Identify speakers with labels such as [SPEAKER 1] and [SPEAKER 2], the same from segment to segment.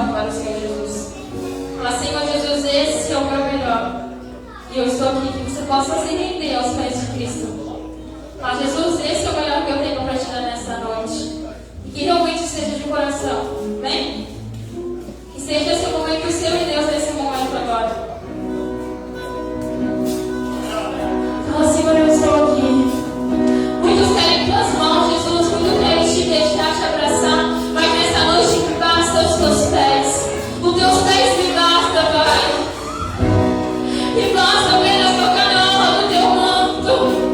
[SPEAKER 1] melhor para o Senhor Jesus. Fala, Senhor Jesus, esse é o meu melhor. E eu estou aqui que você possa se render aos pés de Cristo. Fala, Jesus, esse é o melhor que eu tenho para te dar nessa noite. E que realmente seja de coração. Amém? Que seja esse momento o seu e Deus nesse momento agora. Fala, Senhor, eu estou aqui. Muitos querem tuas mãos, Jesus. Muitos querem te deixar, te abraçar. Mas nessa noite me basta os teus pés. Os teus pés me basta, Pai. Me basta apenas tocar na honra do teu manto.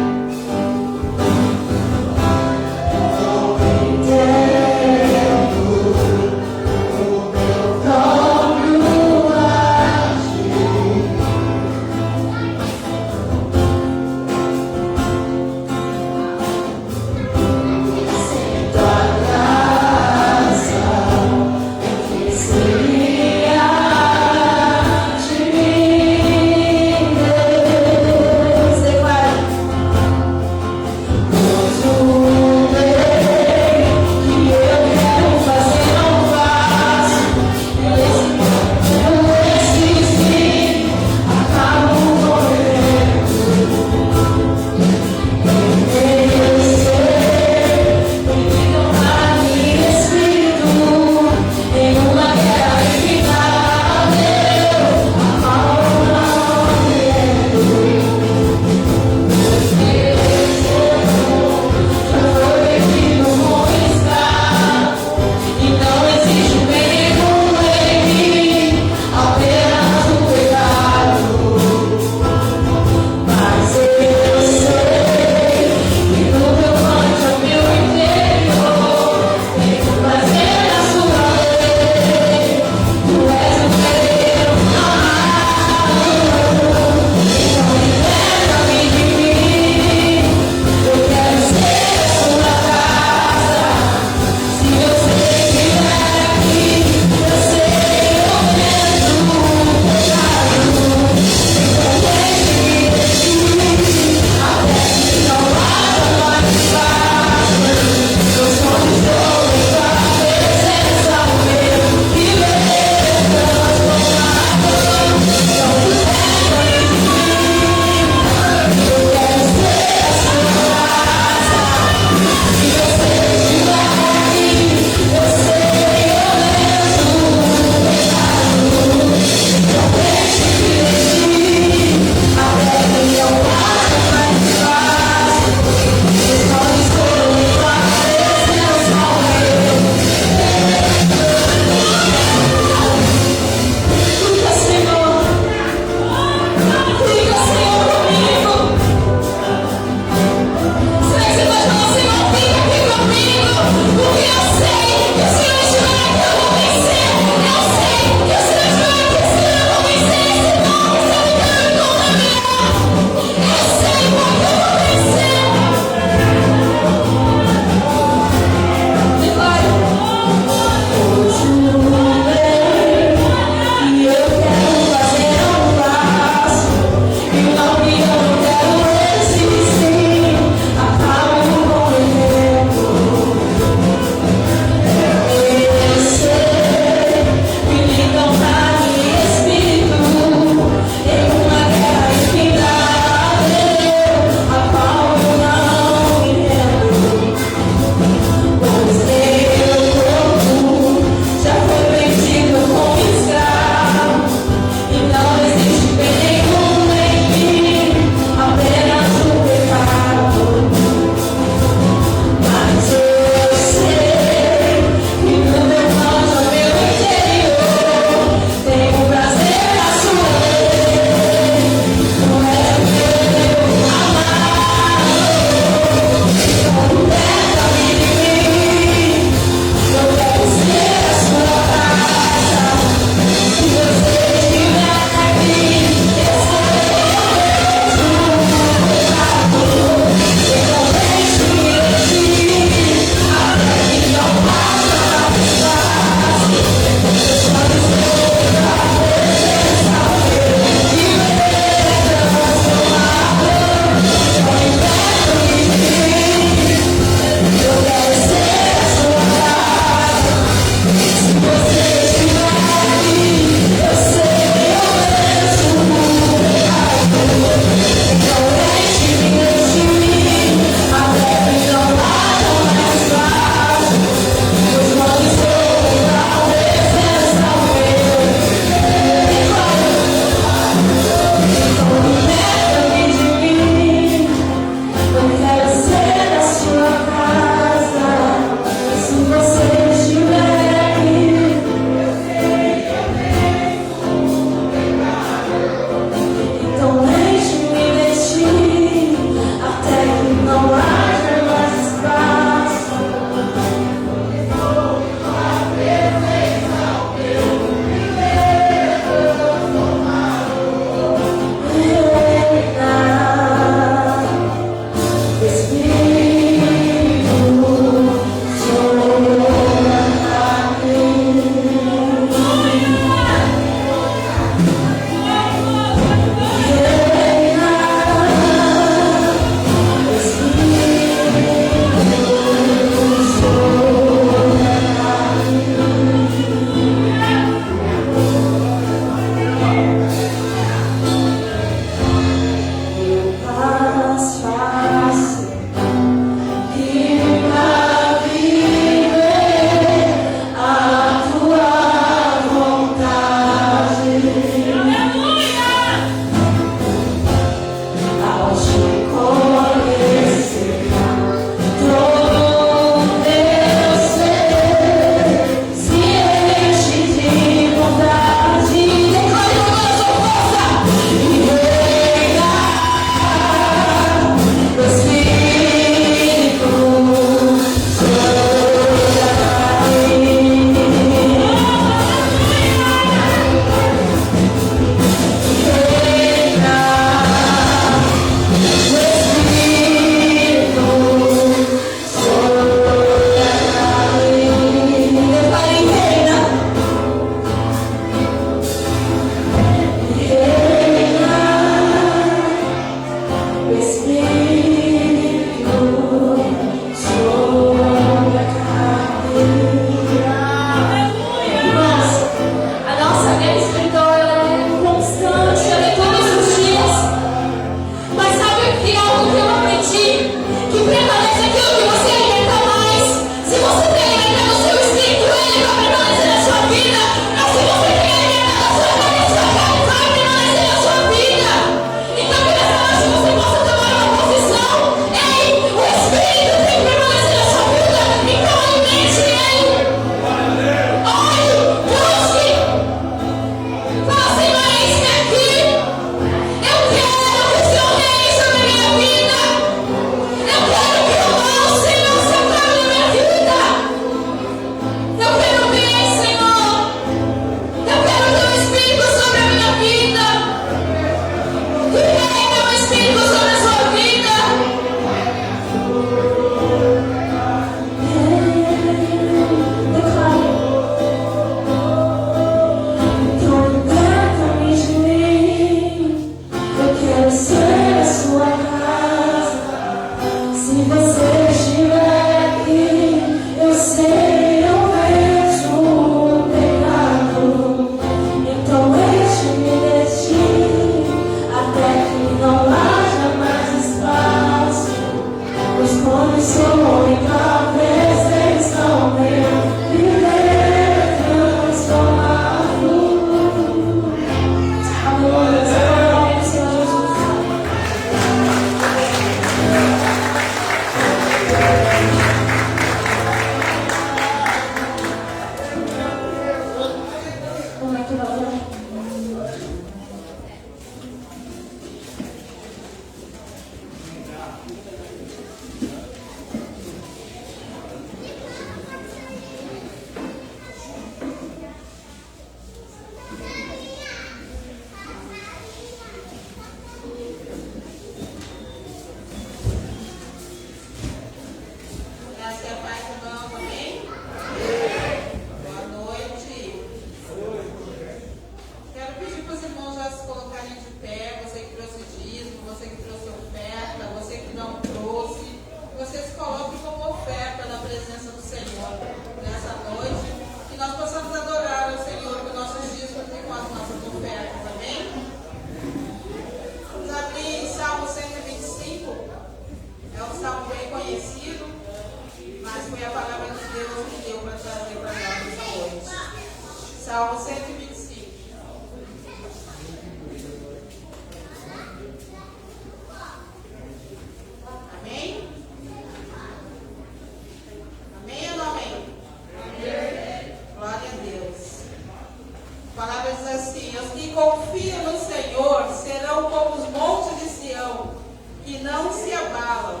[SPEAKER 2] não se abalam,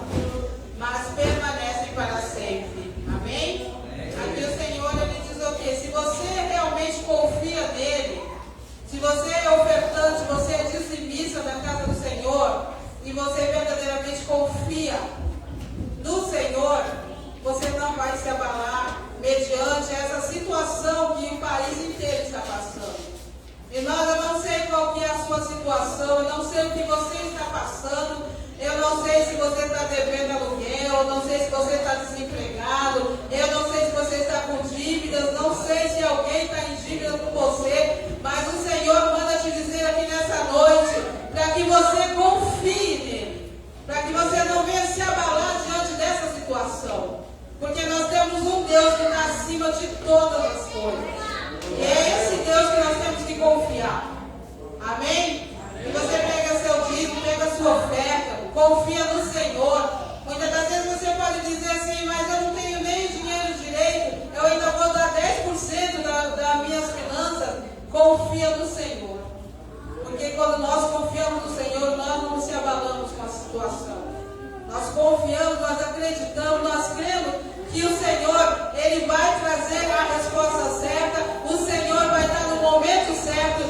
[SPEAKER 2] mas permanecem para sempre. Amém? Aqui o Senhor, ele diz o quê? Se você realmente confia nele, se você é ofertante, se você é dizimista da casa do Senhor, e você verdadeiramente confia no Senhor, você não vai se abalar mediante essa situação que o país inteiro está passando. Irmãos, eu não sei qual que é a sua situação, eu não sei o que você está passando, eu não sei se você está devendo aluguel, eu não sei se você está desempregado, eu não sei se você está com dívidas, não sei se alguém está em dívida com você, mas o Senhor manda te dizer aqui nessa noite, para que você confie nele, para que você não venha se abalar diante dessa situação, porque nós temos um Deus que está acima de todas as coisas. E é esse Deus que nós temos que confiar. Amém? E você pega seu dízimo, pega sua oferta, confia no Senhor. Muitas das vezes você pode dizer assim, mas eu não tenho nem dinheiro direito, eu ainda vou dar 10% das minhas finanças. Confia no Senhor. Porque quando nós confiamos no Senhor, nós não nos abalamos com a situação. Nós confiamos, nós acreditamos, nós cremos que o Senhor, ele vai trazer a resposta certa, o Senhor vai estar no momento certo,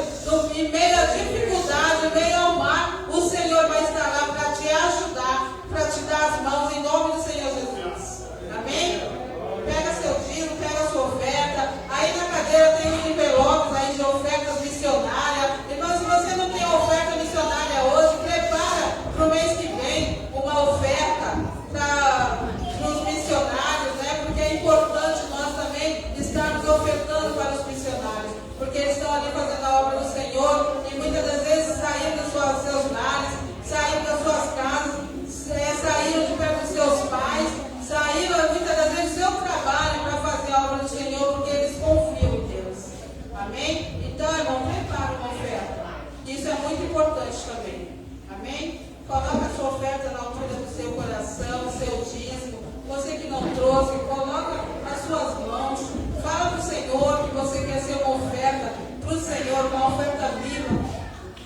[SPEAKER 2] em meio à dificuldade, em meio ao mar, o Senhor vai estar lá para te ajudar, para te dar as mãos, em nome do Senhor Jesus. Amém? Pega seu dízimo, pega sua oferta, aí na cadeira tem envelopes aí de ofertas missionárias. Então, se você não tem oferta missionária hoje, prepara para o mês que vem uma oferta para os missionários, né? Porque é importante nós também estarmos ofertando para os missionários, porque eles estão ali fazendo a obra do Senhor e muitas das vezes saíram dos seus lares, saíram das suas casas, saíram de perto dos seus pais, saíram muitas das vezes do seu trabalho para fazer a obra do Senhor, porque eles confiam em Deus. Amém? Então, irmão, prepara uma oferta. Isso é muito importante também. Amém? Coloca a sua oferta na altura do seu coração, o seu dízimo. Você que não trouxe, coloca as suas mãos. Fala para o Senhor que você quer ser uma oferta para o Senhor, uma oferta viva.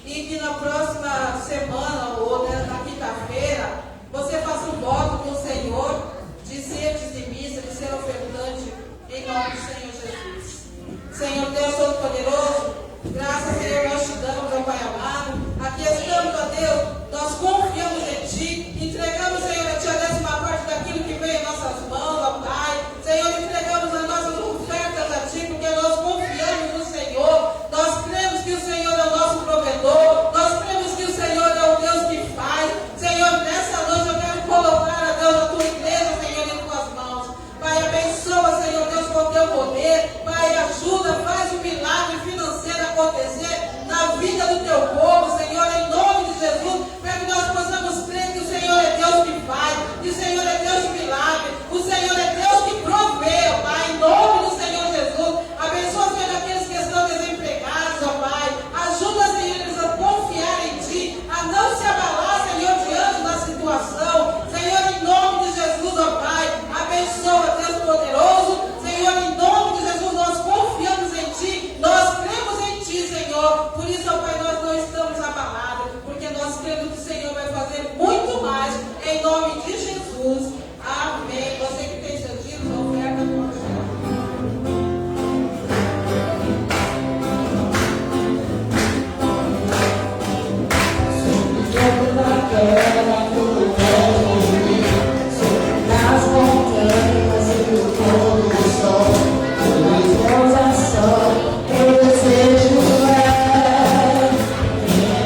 [SPEAKER 2] E que na próxima semana ou na quinta-feira, você faça um voto com o Senhor de ser dizimista, de ser ofertante, em nome do Senhor Jesus. Senhor Deus Todo-Poderoso, graças, Senhor, nós te damos, meu Pai amado. Aqui estamos, ó Deus, nós confiamos em Ti, entregamos, Senhor, a Ti a 10ª parte daquilo que veio em nossas mãos, ó Pai. Senhor, entregamos as nossas ofertas a Ti, porque nós confiamos no Senhor. Nós cremos que o Senhor é o nosso provedor, nós cremos que o Senhor é o Deus que faz. Senhor, nessa noite eu quero colocar, a Deus, a Tua igreja, Senhor, em Tuas mãos. Pai, abençoa, Senhor Deus, com o Teu poder. Pai, ajuda, faz um milagre financeiro acontecer na vida do Teu povo, Senhor, em nome de Jesus, para que nós possamos crer que o Senhor é Deus que faz, que o Senhor é Deus de milagre, o Senhor é Deus que provê, ó Pai, em nome do Senhor Jesus. Abençoa, Senhor, aqueles que estão desempregados, ó Pai. Ajuda, Senhor, eles a confiar em Ti, a não se abalar, Senhor, diante da situação. Senhor, em nome de Jesus, ó Pai, abençoa, Deus poderoso. Senhor, em nome de Jesus, nós confiamos em Ti, nós cremos em Ti, Senhor. Por isso, ó Pai, nós não estamos abalados, porque nós cremos que o Senhor vai fazer muito mais, em nome de Jesus. Amém. Você que tem seu dízimo, oferta, pode chegar.
[SPEAKER 3] Nas montanhas e o pôr do sol, tua exaltação, eu desejo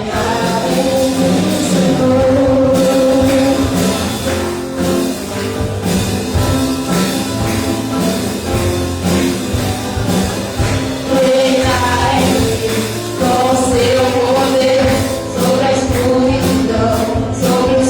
[SPEAKER 3] ficar em mim, Senhor. Com seu poder sobre a escuridão, sobre o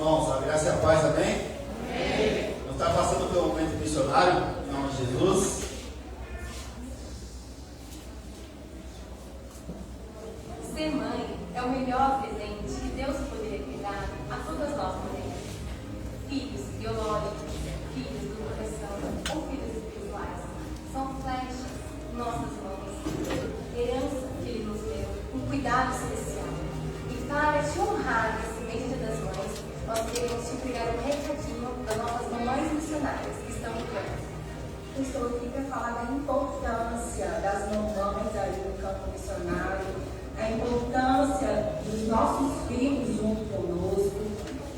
[SPEAKER 3] Irmãos, a graça e a paz, amém? Amém. Nós estamos passando pelo momento missionário, em nome de Jesus.
[SPEAKER 4] Ser mãe é o melhor presente que Deus poderia dar a todas nós mulheres. Filhos biológicos, filhos do coração ou filhos espirituais são flechas em nossas mãos, herança que Ele nos deu, um cuidado especial. E para te honrar nesse mês de Dia das Mães, nós queremos te entregar um recadinho das nossas mamães missionárias que estão no campo.
[SPEAKER 5] Eu estou aqui para falar da importância das mamães aí no campo missionário, a importância dos nossos filhos junto conosco.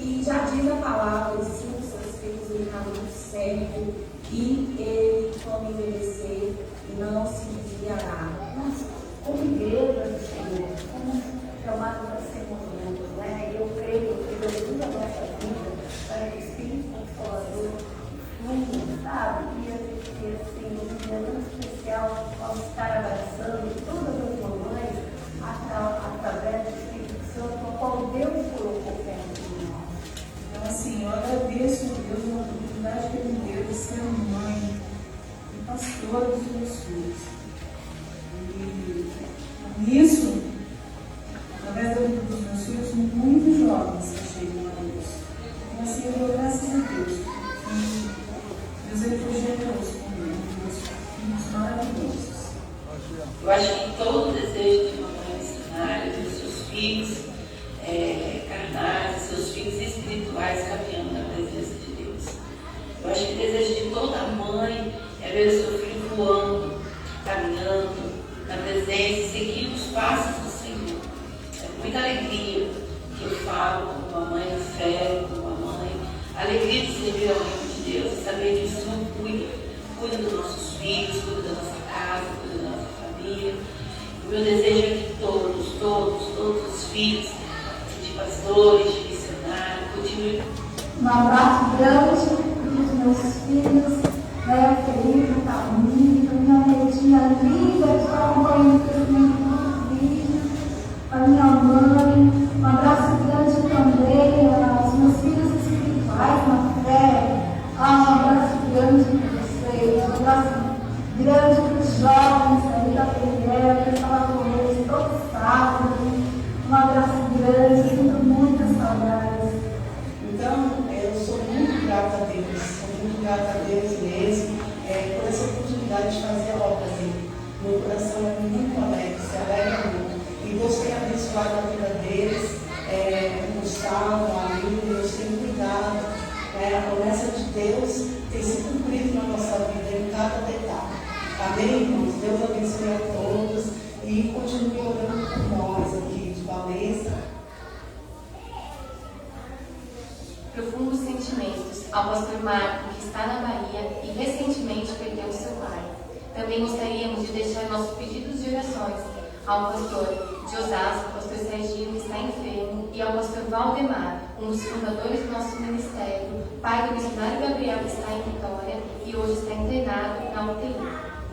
[SPEAKER 5] E já diz a palavra, ensina os seus filhos em caminho certo, e ele, quando envelhecer, não se desviará.
[SPEAKER 6] Mas, como igreja do Senhor, como chamado para ser movimento, né? Eu creio que Deus usa a nossa vida para que o Espírito Consolador flua, sabe? E a gente ter assim, um dia tão especial ao estar abraçando todas as mamães através do Espírito Santo, o qual Deus colocou perto de nós.
[SPEAKER 5] Então, assim, eu agradeço a Deus uma oportunidade que Ele me deu de ser mãe e pastora dos meus filhos. E nisso, através da vida dos meus filhos, muitos jovens que chegam a Deus. Então, assim, eu dou graças a Deus. E Deus ele foi generoso comigo, meus filhos maravilhosos.
[SPEAKER 7] Eu acho que todo o desejo de uma mãe missionária, dos seus filhos carnais, seus filhos espirituais caminhando na presença de Deus. Eu acho que o desejo de toda mãe é ver o seu filho voando, caminhando na presença, seguindo os passos do Senhor. É com muita alegria que eu falo como uma mãe de fé, como uma mãe, a alegria de servir ao reino de Deus e saber que o Senhor cuida dos nossos filhos, cuida da nossa casa, cuida da nossa família. O meu desejo é que todos os filhos de pastores, de missionários, continuem.
[SPEAKER 6] Um abraço grande para os meus filhos, né? Felipe, Camille, minha netinha linda, que está acompanhando o crescimento dos vídeos, a minha mãe. Um abraço grande também aos meus filhos espirituais na fé. Um abraço grande para vocês, um abraço grande para os jovens aí da Pereira, que estava com eles todo sábado. Um abraço grande, sinto muitas saudades.
[SPEAKER 8] Então, eu sou muito grata a Deus mesmo, por essa oportunidade de fazer a obra dele. Meu coração é muito alegre, se alegra muito. E Deus tem abençoado a vida deles, o Gustavo, a Aline, Deus tem cuidado. A promessa de Deus tem se cumprido na nossa vida em cada detalhe. Amém, irmãos? Deus abençoe a todos e continue orando por nós aqui de Valência.
[SPEAKER 4] Profundos sentimentos ao pastor Marco, que está na Bahia e recentemente perdeu seu pai. Também gostaríamos de deixar nossos pedidos de orações ao pastor de Osasco, pastor Serginho, que está enfermo, e ao pastor Valdemar, um dos fundadores do nosso ministério, pai do missionário Gabriel, que está em Vitória e hoje está internado na UTI.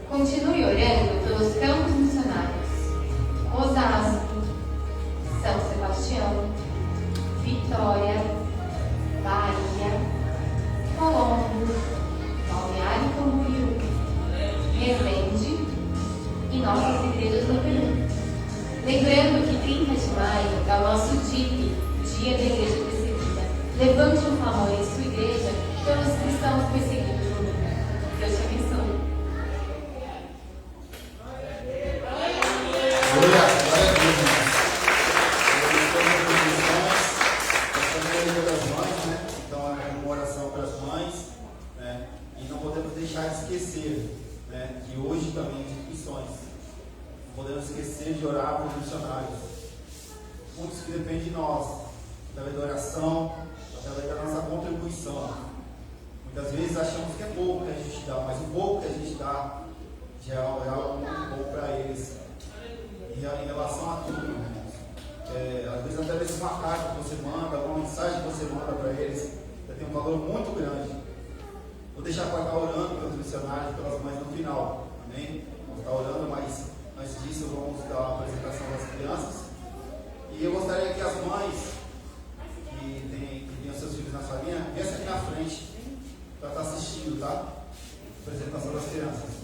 [SPEAKER 4] Continue orando pelos campos missionários: Osasco, São Sebastião, Vitória, Bahia, Colombo, Balneário Camboriú, Resende e nossas igrejas no Peru. Lembrando que 30 de maio é o nosso DIP, Dia da Igreja Perseguida. Levante um clamor em sua igreja pelos cristãos perseguidos no mundo. Deus te abençoe.
[SPEAKER 3] Glória a Deus, irmãos. Estamos no Dia das Mães, né? Então é uma oração para as mães, né? E não podemos deixar de esquecer, né, que hoje também é de missões. Não podemos esquecer de orar por missionários. Muitos que dependem de nós, através da oração, através da nossa contribuição. Muitas vezes achamos que é pouco que a gente dá, mas o pouco que a gente dá já é algo muito bom para eles. E em relação a tudo, irmãos, às vezes até mesmo uma carta que você manda, uma mensagem que você manda para eles, já tem um valor muito grande. Vou deixar para estar orando pelos missionários, pelas mães no final, amém? Vamos estar orando, mas antes disso vamos dar a apresentação das crianças. E eu gostaria que as mães que têm seus tá? Apresentação das crianças.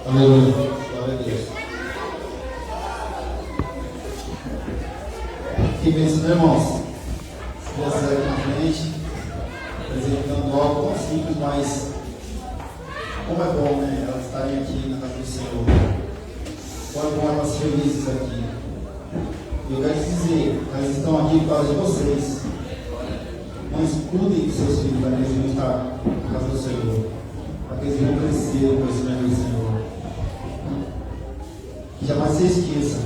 [SPEAKER 9] Aleluia. Glória a Deus.
[SPEAKER 3] fiquei pensando, irmãos, se tivesse aqui na frente, apresentando algo tão simples, mas como é bom, né? Elas estarem aqui na casa do Senhor. Como é bom elas felizes aqui. E eu quero dizer, elas estão aqui por causa de vocês. Mães, cuidem dos seus filhos, para que eles vão estar na casa do Senhor. Para que eles vão crescer no conhecimento do Senhor. Que jamais se esqueça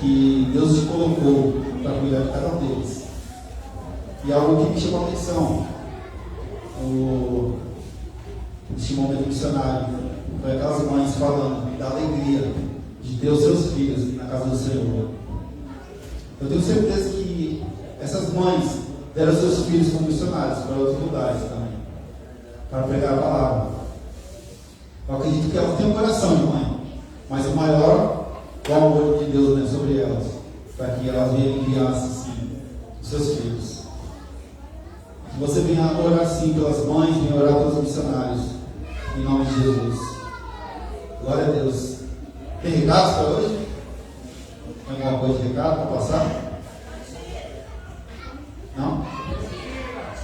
[SPEAKER 3] que Deus te colocou para cuidar de cada um deles. E algo que me chamou a atenção neste momento missionário foi aquelas mães falando da alegria de ter os seus filhos na casa do Senhor. Eu tenho certeza que essas mães deram seus filhos como missionários para outros lugares também, para pregar a palavra. Eu acredito que elas têm um coração de mãe, mas o maior é o amor de Deus, né, sobre elas, para que elas venham criar assim os seus filhos. Que você venha orar assim pelas mães, venha orar pelos missionários, em nome de Jesus. Glória a Deus. Tem recados para hoje? Tem alguma coisa de recado para passar? Não?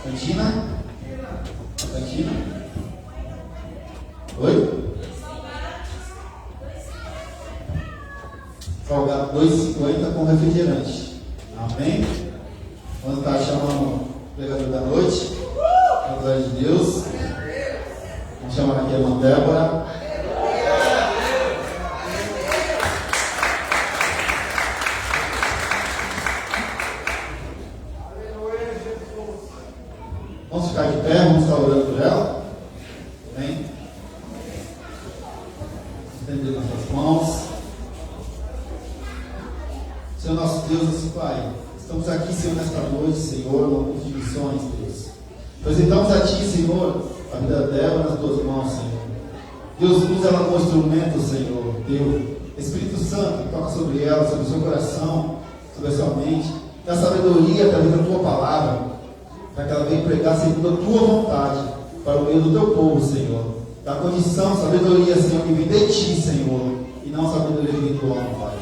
[SPEAKER 3] Cantina? Cantina? Oi? Salgado 2,50 com refrigerante. Amém? Vamos estar chamando o pregador da noite. Com a glória de Deus. Vamos chamar aqui a irmã Débora. Vamos ficar de pé, vamos estar orando por ela. Amém? Estender nossas mãos. Senhor nosso Deus, nosso Pai, estamos aqui, Senhor, nesta noite, Senhor, no culto de missões, Deus. Apresentamos a Ti, Senhor, a vida dela nas Tuas mãos, Senhor. Deus, usa ela como instrumento, Senhor. Deus, Espírito Santo, toca sobre ela, sobre o seu coração, sobre a sua mente. Dá sabedoria através da Tua palavra, para que ela venha pregar segundo a Tua vontade, para o meio do Teu povo, Senhor. Dá condição, sabedoria, Senhor, que vem de Ti, Senhor, e não sabedoria que vem do homem, Pai.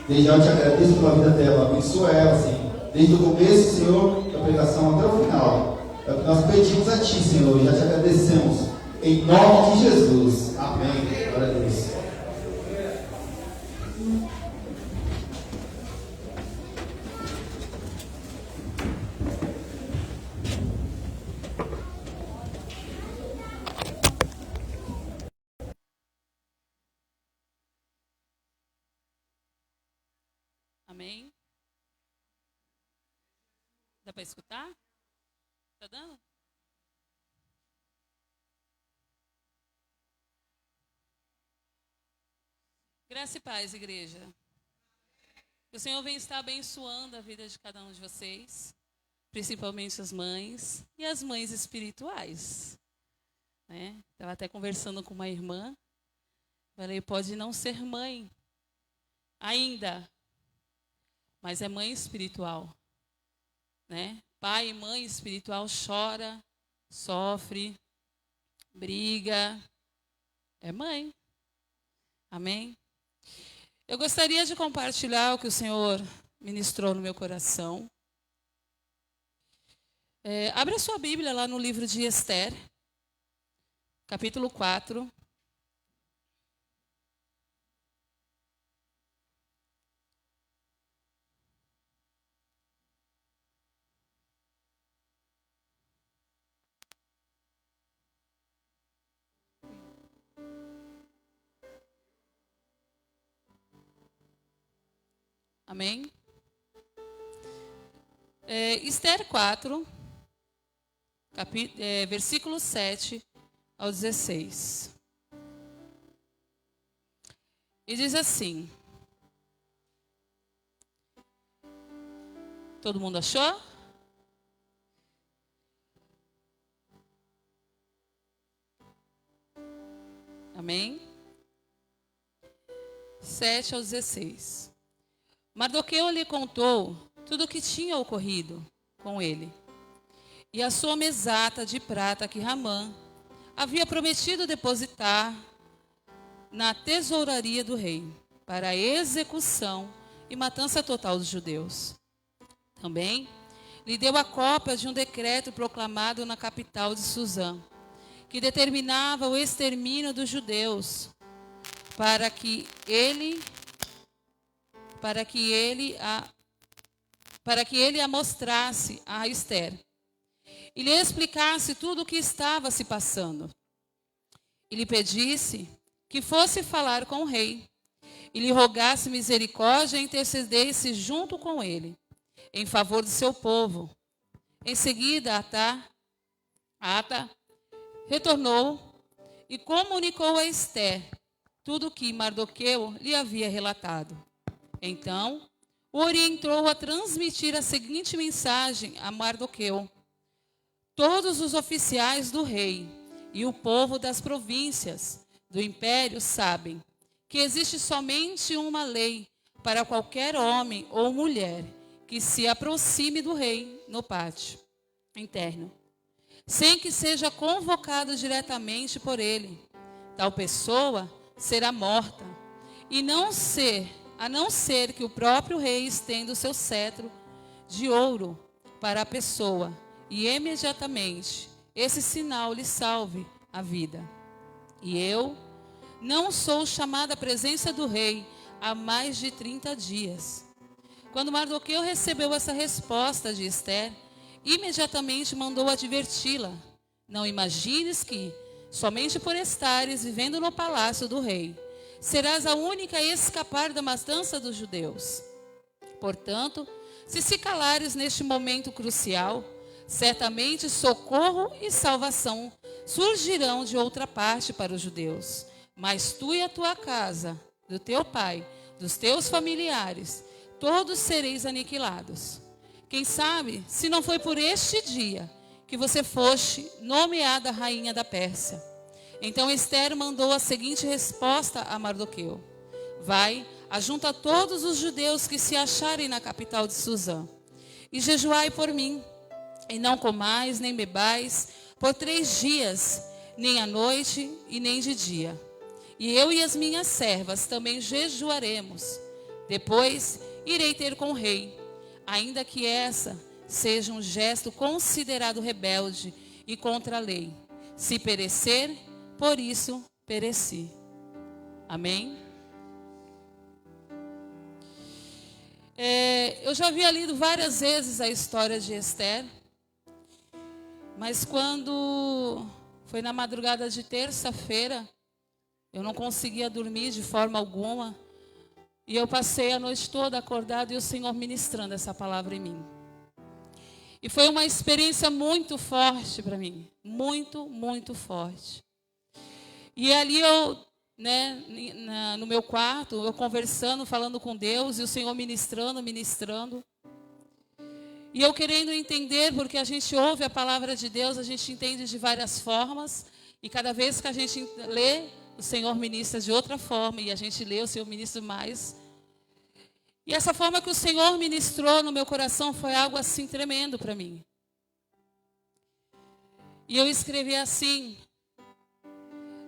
[SPEAKER 3] Desde já eu te agradeço pela vida dela, abençoa ela, Senhor. Desde o começo, Senhor, da pregação até o final. É o que nós pedimos a Ti, Senhor, e já te agradecemos. Em nome de Jesus. Amém. Glória a Deus.
[SPEAKER 9] Amém? Dá para escutar? Tá dando? Graça e paz, igreja. Que o Senhor vem estar abençoando a vida de cada um de vocês, principalmente as mães e as mães espirituais. Né? Estava até conversando com uma irmã. Falei, pode não ser mãe ainda, mas é mãe espiritual, né? Pai e mãe espiritual chora, sofre, briga, é mãe. Amém? Eu gostaria de compartilhar o que o Senhor ministrou no meu coração. Abra sua Bíblia lá no livro de Esther, capítulo 4. Amém? Esther 4, versículo 7 ao 16. E diz assim. Todo mundo achou? Amém? 7 ao 16. Mardoqueu lhe contou tudo o que tinha ocorrido com ele e a soma exata de prata que Ramã havia prometido depositar na tesouraria do rei para a execução e matança total dos judeus. Também lhe deu a cópia de um decreto proclamado na capital de Suzã, que determinava o extermínio dos judeus, para que ele a mostrasse a Ester e lhe explicasse tudo o que estava se passando. E lhe pedisse que fosse falar com o rei, e lhe rogasse misericórdia e intercedesse junto com ele, em favor de seu povo. Em seguida, Ata retornou e comunicou a Ester tudo o que Mardoqueu lhe havia relatado. Então, o orientou a transmitir a seguinte mensagem a Mardoqueu: todos os oficiais do rei e o povo das províncias do império sabem que existe somente uma lei para qualquer homem ou mulher que se aproxime do rei no pátio interno, sem que seja convocado diretamente por ele. Tal pessoa será morta, a não ser que o próprio rei estenda o seu cetro de ouro para a pessoa, e imediatamente esse sinal lhe salve a vida. E eu não sou chamada à presença do rei há mais de 30 dias. Quando Mardoqueu recebeu essa resposta de Ester, imediatamente mandou adverti-la: não imagines que, somente por estares vivendo no palácio do rei, serás a única a escapar da matança dos judeus. Portanto, se calares neste momento crucial, certamente socorro e salvação surgirão de outra parte para os judeus. Mas tu e a tua casa, do teu pai, dos teus familiares, todos sereis aniquilados. Quem sabe, se não foi por este dia que você foste nomeada rainha da Pérsia. Então Ester mandou a seguinte resposta a Mardoqueu: vai, ajunta todos os judeus que se acharem na capital de Suzã, e jejuai por mim, e não comais nem bebais por 3 dias, nem à noite e nem de dia. E eu e as minhas servas também jejuaremos. Depois irei ter com o rei, ainda que essa seja um gesto considerado rebelde e contra a lei. Se perecer, por isso pereci. Amém? Eu já havia lido várias vezes a história de Ester, mas quando foi na madrugada de terça-feira, eu não conseguia dormir de forma alguma, e eu passei a noite toda acordada e o Senhor ministrando essa palavra em mim. E foi uma experiência muito forte para mim, muito, muito forte. E ali eu, no meu quarto, eu conversando, falando com Deus, e o Senhor ministrando. E eu querendo entender, porque a gente ouve a palavra de Deus, a gente entende de várias formas, e cada vez que a gente lê, o Senhor ministra de outra forma, e a gente lê, o Senhor ministra mais. E essa forma que o Senhor ministrou no meu coração foi algo assim tremendo para mim. E eu escrevi assim: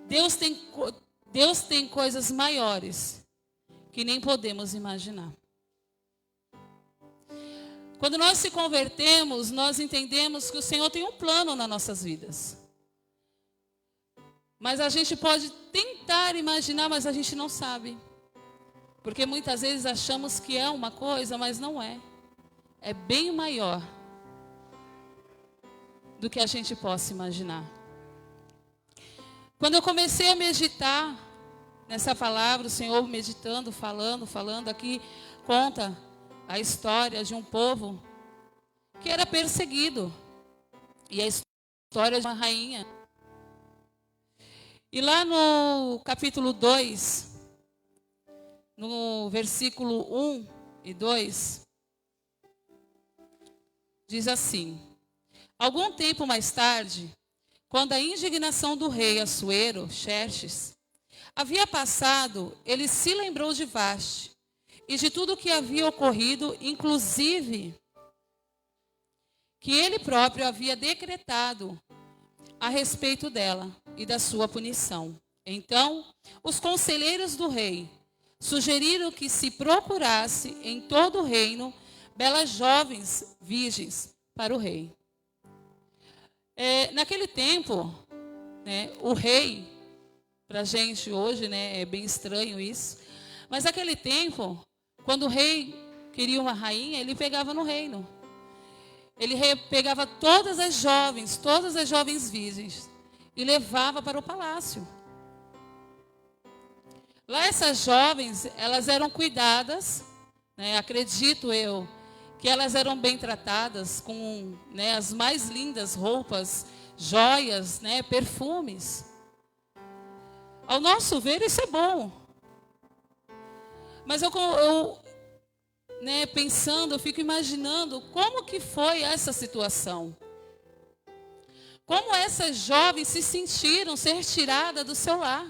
[SPEAKER 9] Deus tem coisas maiores que nem podemos imaginar. Quando nós se convertemos, nós entendemos que o Senhor tem um plano nas nossas vidas. Mas a gente pode tentar imaginar, mas a gente não sabe. Porque muitas vezes achamos que é uma coisa, mas não é. É bem maior do que a gente possa imaginar. Quando eu comecei a meditar nessa palavra, o Senhor meditando, falando aqui, conta a história de um povo que era perseguido. E a história de uma rainha. E lá no capítulo 2, no versículo 1 e 2, diz assim: algum tempo mais tarde, quando a indignação do rei Assuero, Xerxes, havia passado, ele se lembrou de Vaste e de tudo o que havia ocorrido, inclusive que ele próprio havia decretado a respeito dela e da sua punição. Então, os conselheiros do rei sugeriram que se procurasse em todo o reino belas jovens virgens para o rei. Naquele tempo, né, o rei, para a gente hoje, né, é bem estranho isso, mas naquele tempo, quando o rei queria uma rainha, ele pegava no reino. Ele pegava todas as jovens virgens, e levava para o palácio. Lá essas jovens, elas eram cuidadas, né, acredito eu, que elas eram bem tratadas com, né, as mais lindas roupas, joias, né, perfumes. Ao nosso ver, isso é bom. Mas eu né, pensando, eu fico imaginando como que foi essa situação. Como essas jovens se sentiram ser tiradas do seu lar,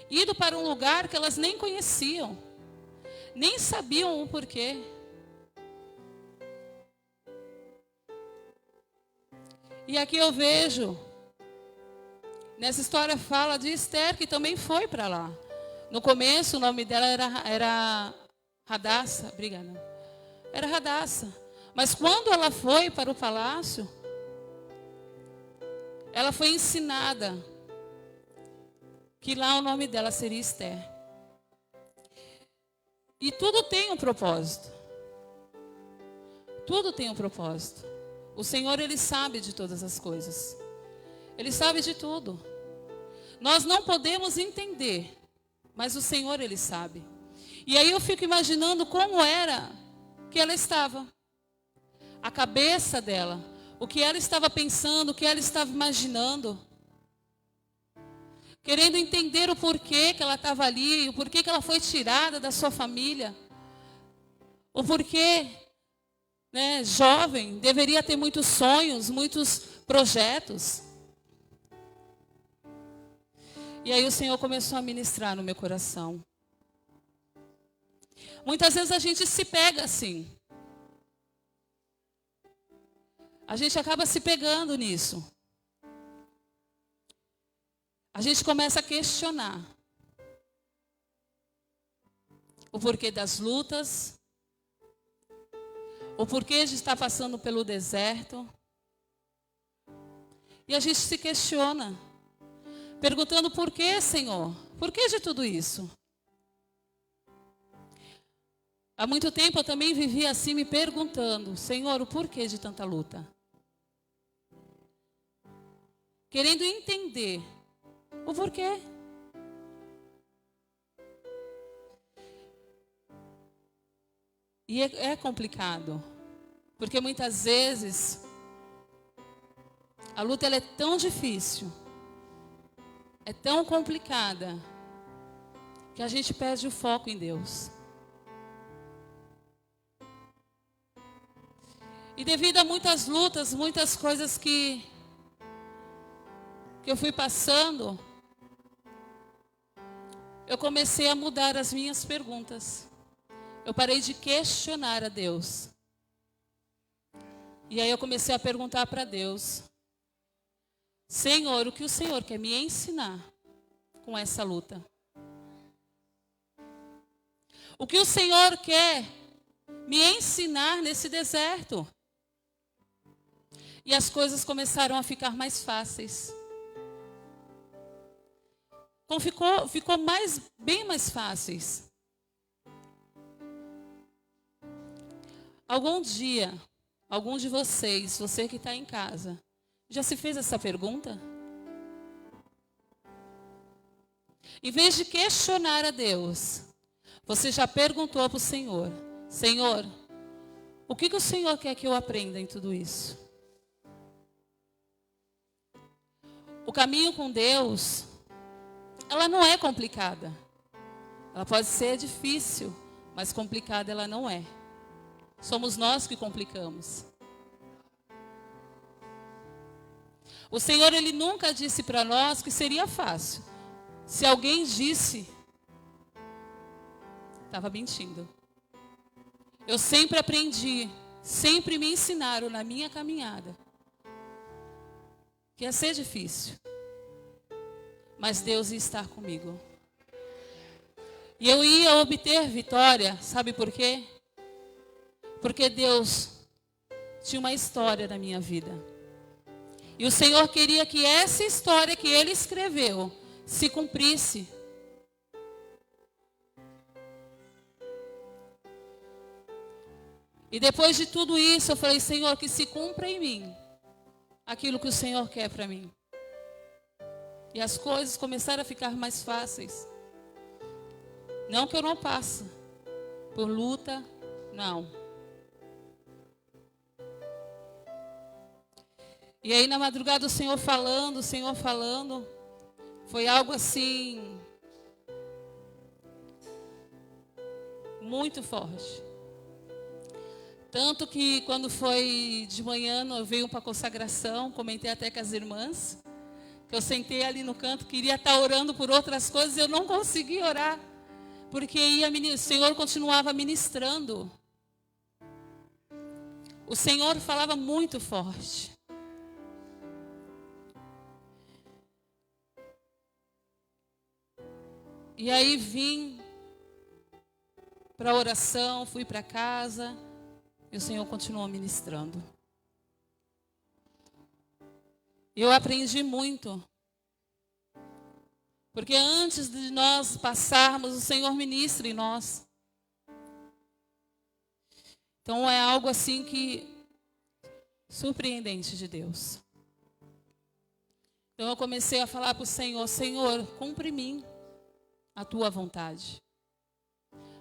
[SPEAKER 9] indo para um lugar que elas nem conheciam, nem sabiam o porquê. E aqui eu vejo, nessa história fala de Esther, que também foi para lá. No começo o nome dela era Radassa, obrigada. Era Radassa. Mas quando ela foi para o palácio, ela foi ensinada que lá o nome dela seria Esther. E tudo tem um propósito. Tudo tem um propósito. O Senhor, Ele sabe de todas as coisas. Ele sabe de tudo. Nós não podemos entender, mas o Senhor, Ele sabe. E aí eu fico imaginando como era que ela estava. A cabeça dela. O que ela estava pensando, o que ela estava imaginando. Querendo entender o porquê que ela estava ali, o porquê que ela foi tirada da sua família. O porquê, né, jovem, deveria ter muitos sonhos, muitos projetos. E aí o Senhor começou a ministrar no meu coração. Muitas vezes a gente se pega assim. A gente acaba se pegando nisso. A gente começa a questionar o porquê das lutas, o porquê de estar passando pelo deserto. E a gente se questiona, perguntando por quê, Senhor? Por que de tudo isso? Há muito tempo eu também vivi assim me perguntando, Senhor, o porquê de tanta luta? Querendo entender o porquê. E é complicado, porque muitas vezes a luta ela é tão difícil, é tão complicada, que a gente perde o foco em Deus. E devido a muitas lutas, muitas coisas que eu fui passando, eu comecei a mudar as minhas perguntas. Eu parei de questionar a Deus. E aí eu comecei a perguntar para Deus, Senhor, o que o Senhor quer me ensinar com essa luta? O que o Senhor quer me ensinar nesse deserto? E as coisas começaram a ficar mais fáceis. Ficou bem mais fáceis. Algum dia, algum de vocês, você que está em casa, já se fez essa pergunta? Em vez de questionar a Deus, você já perguntou para o Senhor, Senhor, o que o Senhor quer que eu aprenda em tudo isso? O caminho com Deus, ela não é complicada. Ela pode ser difícil, mas complicada ela não é. Somos nós que complicamos. O Senhor, Ele nunca disse para nós que seria fácil. Se alguém disse, estava mentindo. Eu sempre aprendi, sempre me ensinaram na minha caminhada que ia ser difícil, mas Deus ia estar comigo. E eu ia obter vitória, sabe por quê? Porque Deus tinha uma história na minha vida. E o Senhor queria que essa história que Ele escreveu se cumprisse. E depois de tudo isso, eu falei, Senhor, que se cumpra em mim aquilo que o Senhor quer para mim. E as coisas começaram a ficar mais fáceis. Não que eu não passe por luta, não. E aí na madrugada o Senhor falando, foi algo assim, muito forte. Tanto que quando foi de manhã, eu veio para a consagração, comentei até com as irmãs, que eu sentei ali no canto, queria estar orando por outras coisas, eu não consegui orar, porque o Senhor continuava ministrando. O Senhor falava muito forte. E aí vim para a oração, fui para casa, e o Senhor continuou ministrando. Eu aprendi muito. Porque antes de nós passarmos, o Senhor ministra em nós. Então é algo assim que surpreendente de Deus. Então eu comecei a falar para o Senhor, Senhor, cumpre em mim a tua vontade.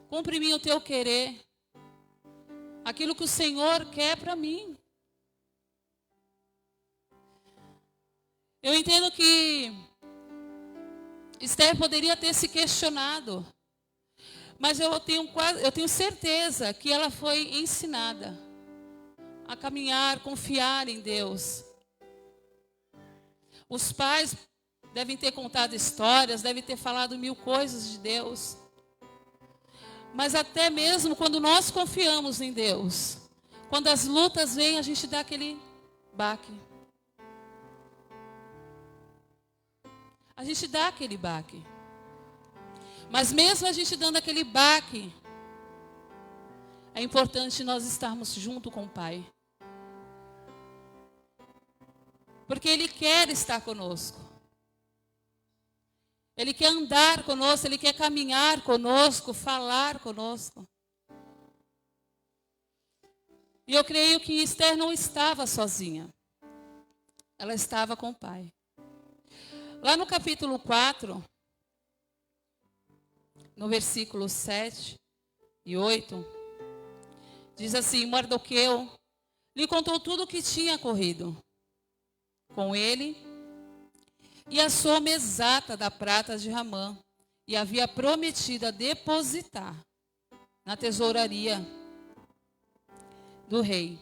[SPEAKER 9] Cumpre em mim o teu querer. Aquilo que o Senhor quer para mim. Eu entendo que Esther poderia ter se questionado, mas eu tenho certeza que ela foi ensinada a caminhar, confiar em Deus. Os pais devem ter contado histórias, devem ter falado mil coisas de Deus. Mas até mesmo quando nós confiamos em Deus, quando as lutas vêm, a gente dá aquele baque. A gente dá aquele baque. Mas mesmo a gente dando aquele baque, é importante nós estarmos junto com o Pai. Porque Ele quer estar conosco. Ele quer andar conosco, Ele quer caminhar conosco, falar conosco. E eu creio que Esther não estava sozinha. Ela estava com o Pai. Lá no capítulo 4, no versículo 7 e 8, diz assim, Mardoqueu lhe contou tudo o que tinha ocorrido com ele e a soma exata da prata de Ramã, e havia prometido a depositar na tesouraria do rei,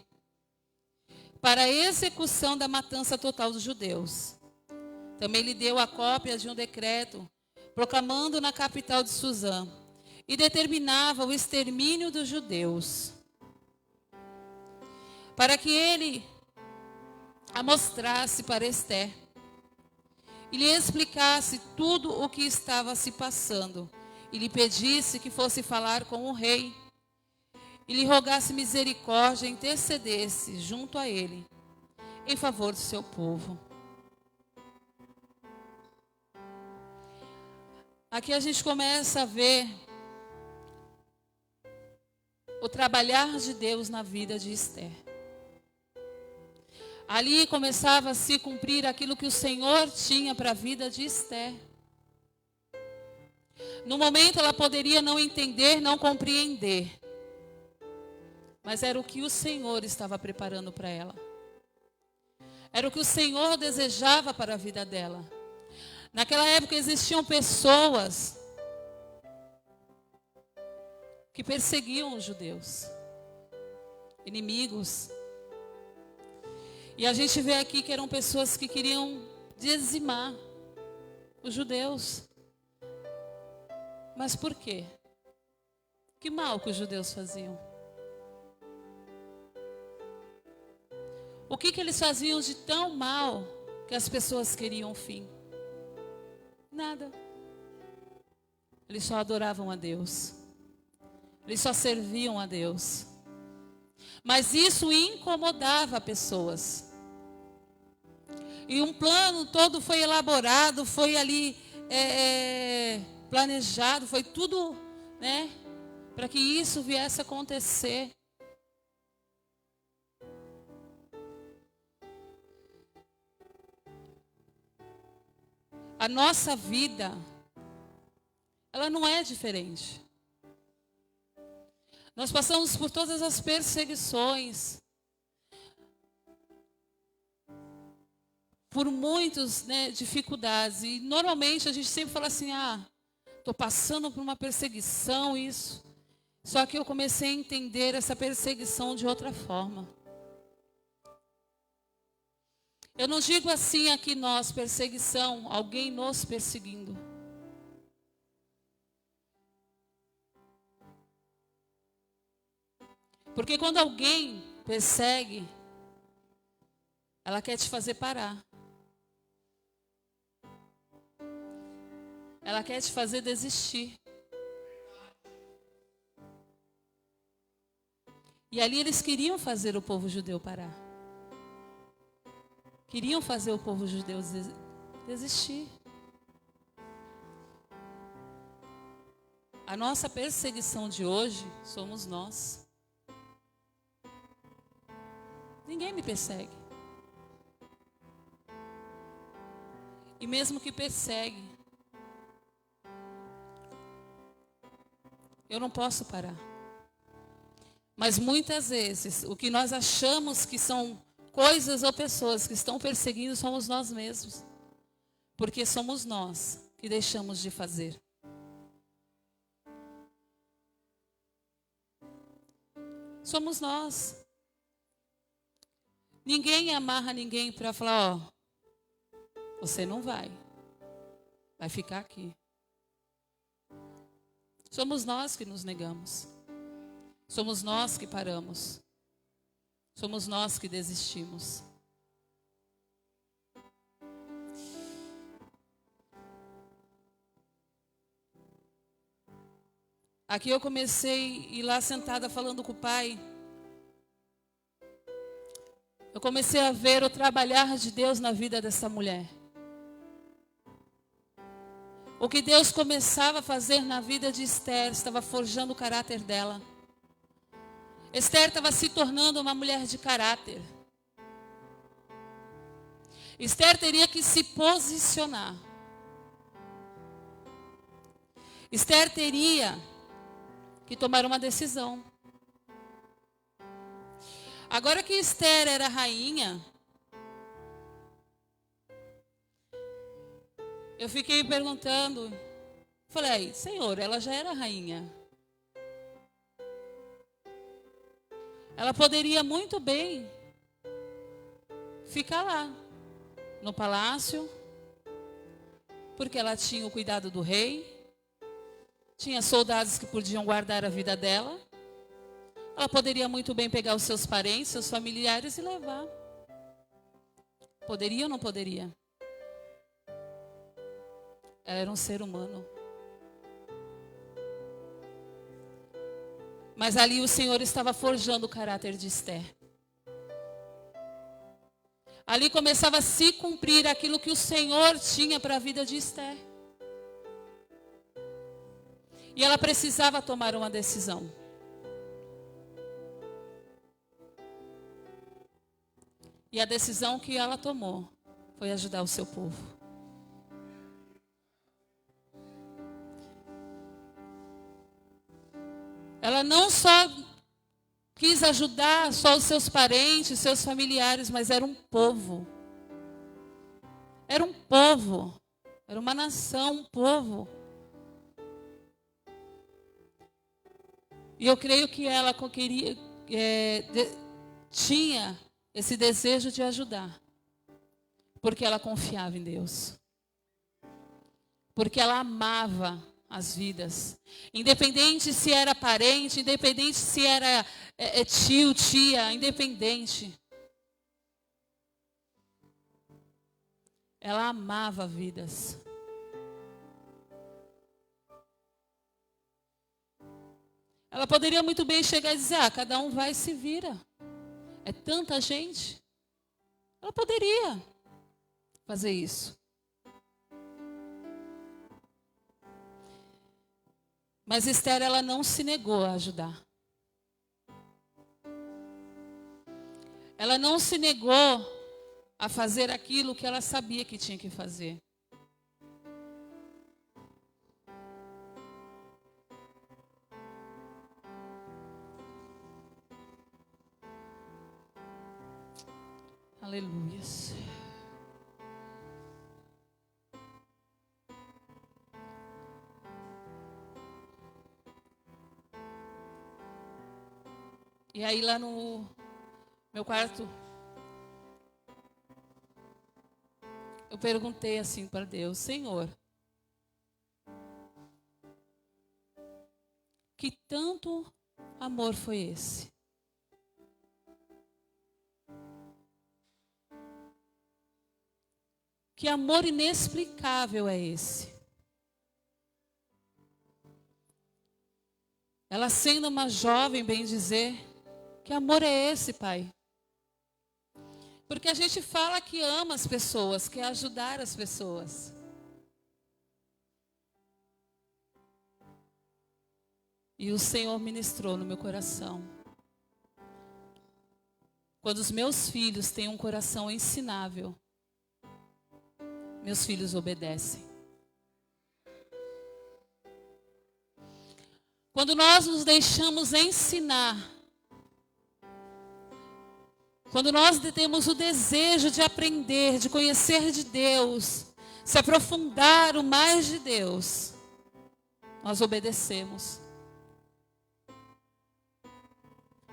[SPEAKER 9] para a execução da matança total dos judeus. Também lhe deu a cópia de um decreto, proclamando na capital de Suzã, e determinava o extermínio dos judeus, para que ele a mostrasse para Esther, e lhe explicasse tudo o que estava se passando, e lhe pedisse que fosse falar com o rei, e lhe rogasse misericórdia e intercedesse junto a ele, em favor do seu povo. Aqui a gente começa a ver o trabalhar de Deus na vida de Esther. Ali começava a se cumprir aquilo que o Senhor tinha para a vida de Esther. No momento ela poderia não entender, não compreender, mas era o que o Senhor estava preparando para ela. Era o que o Senhor desejava para a vida dela. Naquela época existiam pessoas que perseguiam os judeus, inimigos. E a gente vê aqui que eram pessoas que queriam dizimar os judeus. Mas por quê? Que mal que os judeus faziam? O que eles faziam de tão mal que as pessoas queriam o fim? Nada. Eles só adoravam a Deus. Eles só serviam a Deus. Mas isso incomodava pessoas. E um plano todo foi elaborado, foi ali planejado, foi tudo, né, para que isso viesse a acontecer. A nossa vida, ela não é diferente. Nós passamos por todas as perseguições, por muitas, né, dificuldades. E normalmente a gente sempre fala assim, estou passando por uma perseguição, isso. Só que eu comecei a entender essa perseguição de outra forma. Eu não digo assim aqui nós, perseguição, alguém nos perseguindo. Porque quando alguém persegue, ela quer te fazer parar. Ela quer te fazer desistir. E ali eles queriam fazer o povo judeu parar. Queriam fazer o povo judeu desistir. A nossa perseguição de hoje somos nós. Ninguém me persegue. E mesmo que persegue, eu não posso parar. Mas muitas vezes, o que nós achamos que são coisas ou pessoas que estão perseguindo somos nós mesmos. Porque somos nós que deixamos de fazer. Somos nós. Ninguém amarra ninguém para falar, você não vai ficar aqui. Somos nós que nos negamos. Somos nós que paramos. Somos nós que desistimos. Aqui eu comecei a ir lá sentada falando com o pai. Eu comecei a ver o trabalhar de Deus na vida dessa mulher. O que Deus começava a fazer na vida de Esther, estava forjando o caráter dela. Esther estava se tornando uma mulher de caráter. Esther teria que se posicionar. Esther teria que tomar uma decisão. Agora que Esther era rainha, eu fiquei perguntando, falei, Senhor, ela já era rainha. Ela poderia muito bem ficar lá, no palácio, porque ela tinha o cuidado do rei, tinha soldados que podiam guardar a vida dela. Ela poderia muito bem pegar os seus parentes, seus familiares e levar. Poderia ou não poderia? Ela era um ser humano. Mas ali o Senhor estava forjando o caráter de Esther. Ali começava a se cumprir aquilo que o Senhor tinha para a vida de Esther. E ela precisava tomar uma decisão. E a decisão que ela tomou foi ajudar o seu povo. Ela não só quis ajudar só os seus parentes, seus familiares, mas era um povo. Era um povo. Era uma nação, um povo. E eu creio que ela tinha esse desejo de ajudar. Porque ela confiava em Deus. Porque ela amava as vidas. Independente se era parente, independente se era tio, tia, independente. Ela amava vidas. Ela poderia muito bem chegar e dizer, cada um vai e se vira. É tanta gente. Ela poderia fazer isso. Mas Esther, ela não se negou a ajudar. Ela não se negou a fazer aquilo que ela sabia que tinha que fazer. Aleluias. E aí lá no meu quarto, eu perguntei assim para Deus: Senhor, que tanto amor foi esse? Que amor inexplicável é esse? Ela sendo uma jovem, bem dizer, que amor é esse, Pai? Porque a gente fala que ama as pessoas, quer ajudar as pessoas. E o Senhor ministrou no meu coração. Quando os meus filhos têm um coração ensinável, meus filhos obedecem. Quando nós nos deixamos ensinar, quando nós temos o desejo de aprender, de conhecer de Deus, se aprofundar o mais de Deus, nós obedecemos.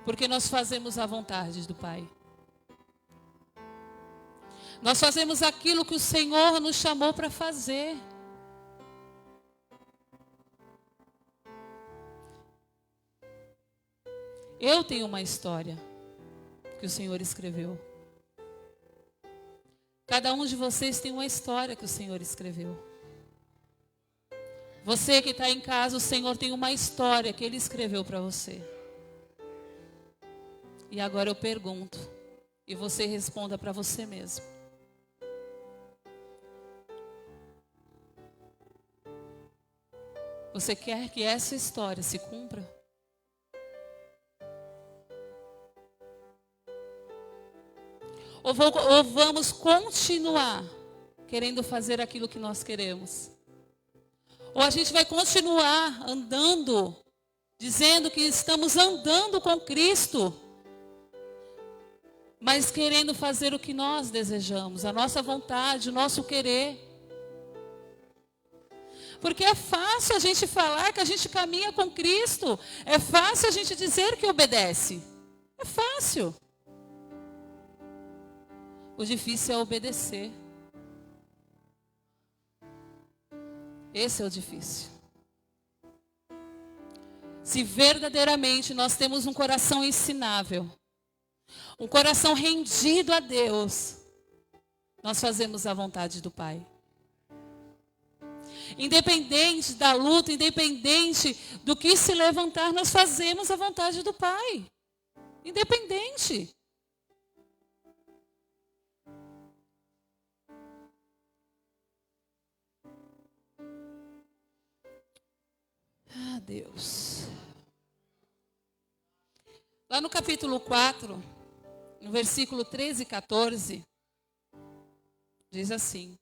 [SPEAKER 9] Porque nós fazemos a vontade do Pai. Nós fazemos aquilo que o Senhor nos chamou para fazer. Eu tenho uma história que o Senhor escreveu. Cada um de vocês tem uma história que o Senhor escreveu. Você que está em casa, o Senhor tem uma história que Ele escreveu para você. E agora eu pergunto, e você responda para você mesmo. Você quer que essa história se cumpra? Ou vamos continuar querendo fazer aquilo que nós queremos? Ou a gente vai continuar andando, dizendo que estamos andando com Cristo, mas querendo fazer o que nós desejamos, a nossa vontade, o nosso querer? Porque é fácil a gente falar que a gente caminha com Cristo. É fácil a gente dizer que obedece. É fácil. O difícil é obedecer. Esse é o difícil. Se verdadeiramente nós temos um coração ensinável, um coração rendido a Deus, nós fazemos a vontade do Pai. Independente da luta, independente do que se levantar, nós fazemos a vontade do Pai. Independente. Ah, Deus. Lá no capítulo 4, no versículo 13 e 14, diz assim: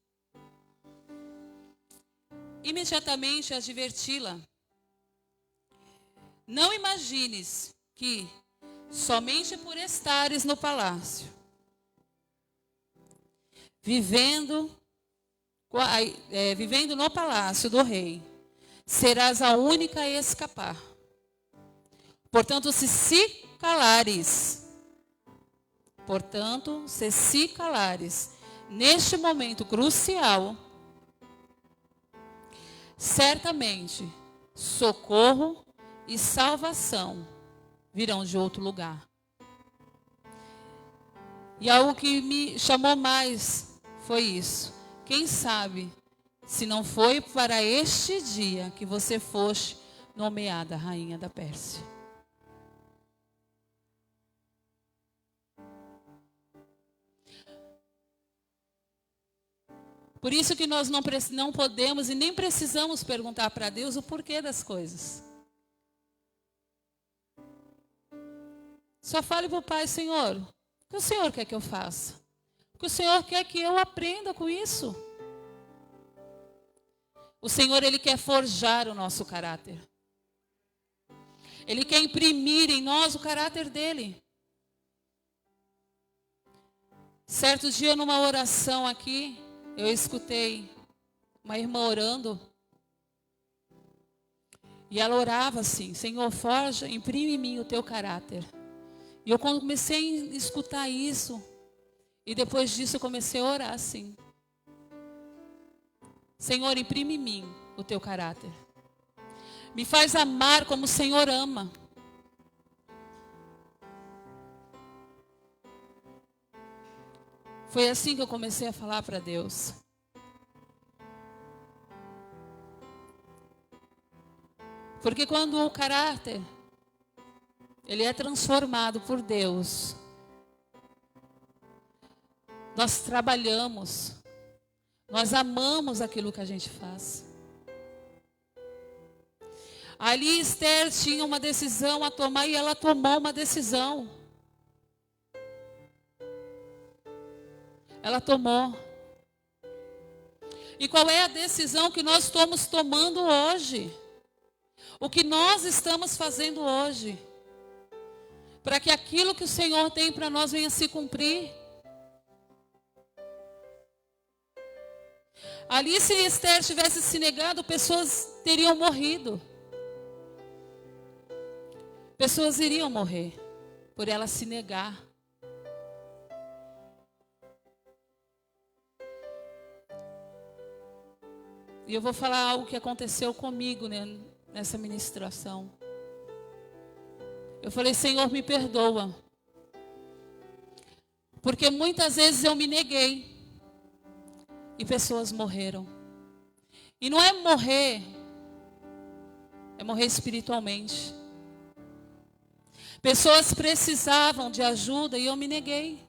[SPEAKER 9] imediatamente adverti-la: não imagines que, somente por estares no palácio, vivendo no palácio do rei, serás a única a escapar. Portanto, se calares neste momento crucial, certamente socorro e salvação virão de outro lugar. E algo que me chamou mais foi isso. Quem sabe se não foi para este dia que você foste nomeada rainha da Pérsia. Por isso que nós não podemos e nem precisamos perguntar para Deus o porquê das coisas. Só fale para o Pai: Senhor, o que o Senhor quer que eu faça? O que o Senhor quer que eu aprenda com isso? O Senhor, Ele quer forjar o nosso caráter. Ele quer imprimir em nós o caráter dEle. Certo dia, numa oração aqui, eu escutei uma irmã orando. E ela orava assim: Senhor, forja, imprime em mim o teu caráter. E eu comecei a escutar isso. E depois disso eu comecei a orar assim: Senhor, imprime em mim o teu caráter. Me faz amar como o Senhor ama. Foi assim que eu comecei a falar para Deus. Porque quando o caráter, ele é transformado por Deus, nós trabalhamos, nós amamos aquilo que a gente faz. Ali Esther tinha uma decisão a tomar e ela tomou uma decisão. Ela tomou. E qual é a decisão que nós estamos tomando hoje? O que nós estamos fazendo hoje? Para que aquilo que o Senhor tem para nós venha se cumprir. Ali, se Esther tivesse se negado, pessoas teriam morrido. Pessoas iriam morrer por ela se negar. E eu vou falar algo que aconteceu comigo, né, nessa ministração. Eu falei: Senhor, me perdoa. Porque muitas vezes eu me neguei. E pessoas morreram. E não é morrer espiritualmente. Pessoas precisavam de ajuda e eu me neguei.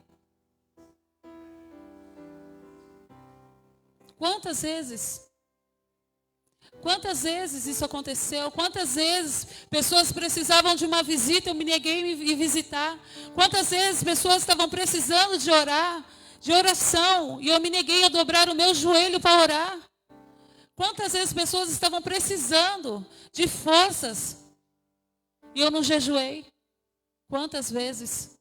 [SPEAKER 9] Quantas vezes? Quantas vezes isso aconteceu? Quantas vezes pessoas precisavam de uma visita, eu me neguei em visitar? Quantas vezes pessoas estavam precisando de orar, de oração, e eu me neguei a dobrar o meu joelho para orar? Quantas vezes pessoas estavam precisando de forças e eu não jejuei? Quantas vezes?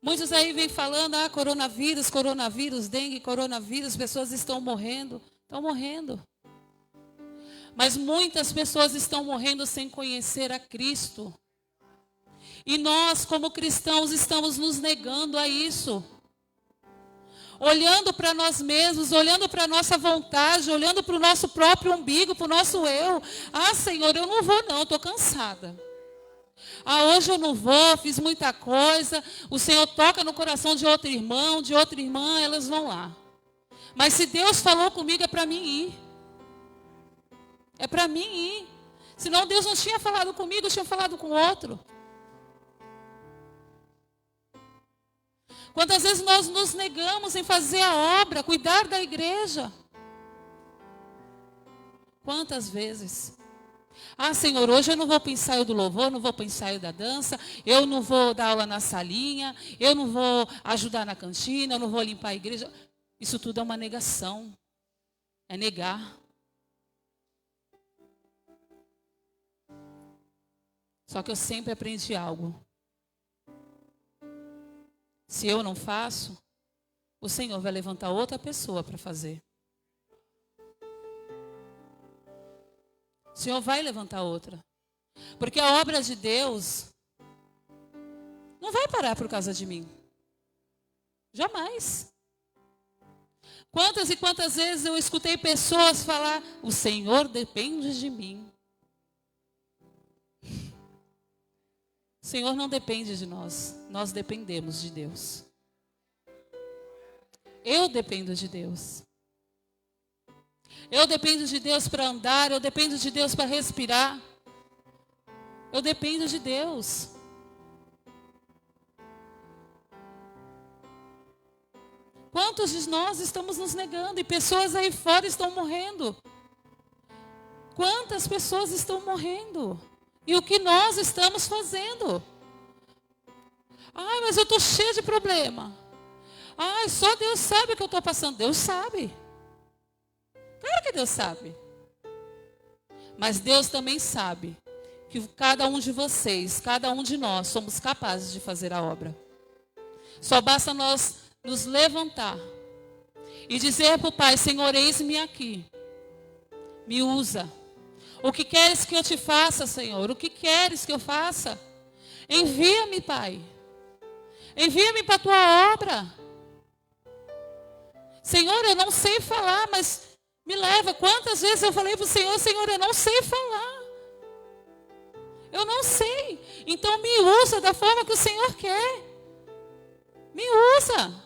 [SPEAKER 9] Muitos aí vêm falando: coronavírus, dengue, coronavírus, pessoas estão morrendo. Estão morrendo. Mas muitas pessoas estão morrendo sem conhecer a Cristo. E nós, como cristãos, estamos nos negando a isso. Olhando para nós mesmos, olhando para a nossa vontade, olhando para o nosso próprio umbigo, para o nosso eu. Ah, Senhor, eu não vou não, estou cansada. Ah, hoje eu não vou, fiz muita coisa. O Senhor toca no coração de outro irmão, de outra irmã, elas vão lá. Mas se Deus falou comigo, é para mim ir. É para mim ir. Senão Deus não tinha falado comigo, tinha falado com outro. Quantas vezes nós nos negamos em fazer a obra, cuidar da igreja? Quantas vezes? Ah, Senhor, hoje eu não vou para o ensaio do louvor, não vou para o ensaio da dança, eu não vou dar aula na salinha, eu não vou ajudar na cantina, eu não vou limpar a igreja. Isso tudo é uma negação. É negar. Só que eu sempre aprendi algo. Se eu não faço, o Senhor vai levantar outra pessoa para fazer. O Senhor vai levantar outra. Porque a obra de Deus não vai parar por causa de mim. Jamais. Quantas e quantas vezes eu escutei pessoas falar: o Senhor depende de mim. O Senhor não depende de nós, nós dependemos de Deus. Eu dependo de Deus. Eu dependo de Deus para andar, eu dependo de Deus para respirar. Eu dependo de Deus. Quantos de nós estamos nos negando e pessoas aí fora estão morrendo? Quantas pessoas estão morrendo? E o que nós estamos fazendo? Ai, mas eu estou cheia de problema. Ai, só Deus sabe o que eu estou passando. Deus sabe. Claro que Deus sabe. Mas Deus também sabe que cada um de vocês, cada um de nós, somos capazes de fazer a obra. Só basta nós nos levantar e dizer para o Pai: Senhor, eis-me aqui. Me usa. O que queres que eu te faça, Senhor? O que queres que eu faça? Envia-me, Pai. Envia-me para a tua obra. Senhor, eu não sei falar, mas me leva. Quantas vezes eu falei para o Senhor: Senhor, eu não sei falar. Eu não sei. Então me usa da forma que o Senhor quer. Me usa.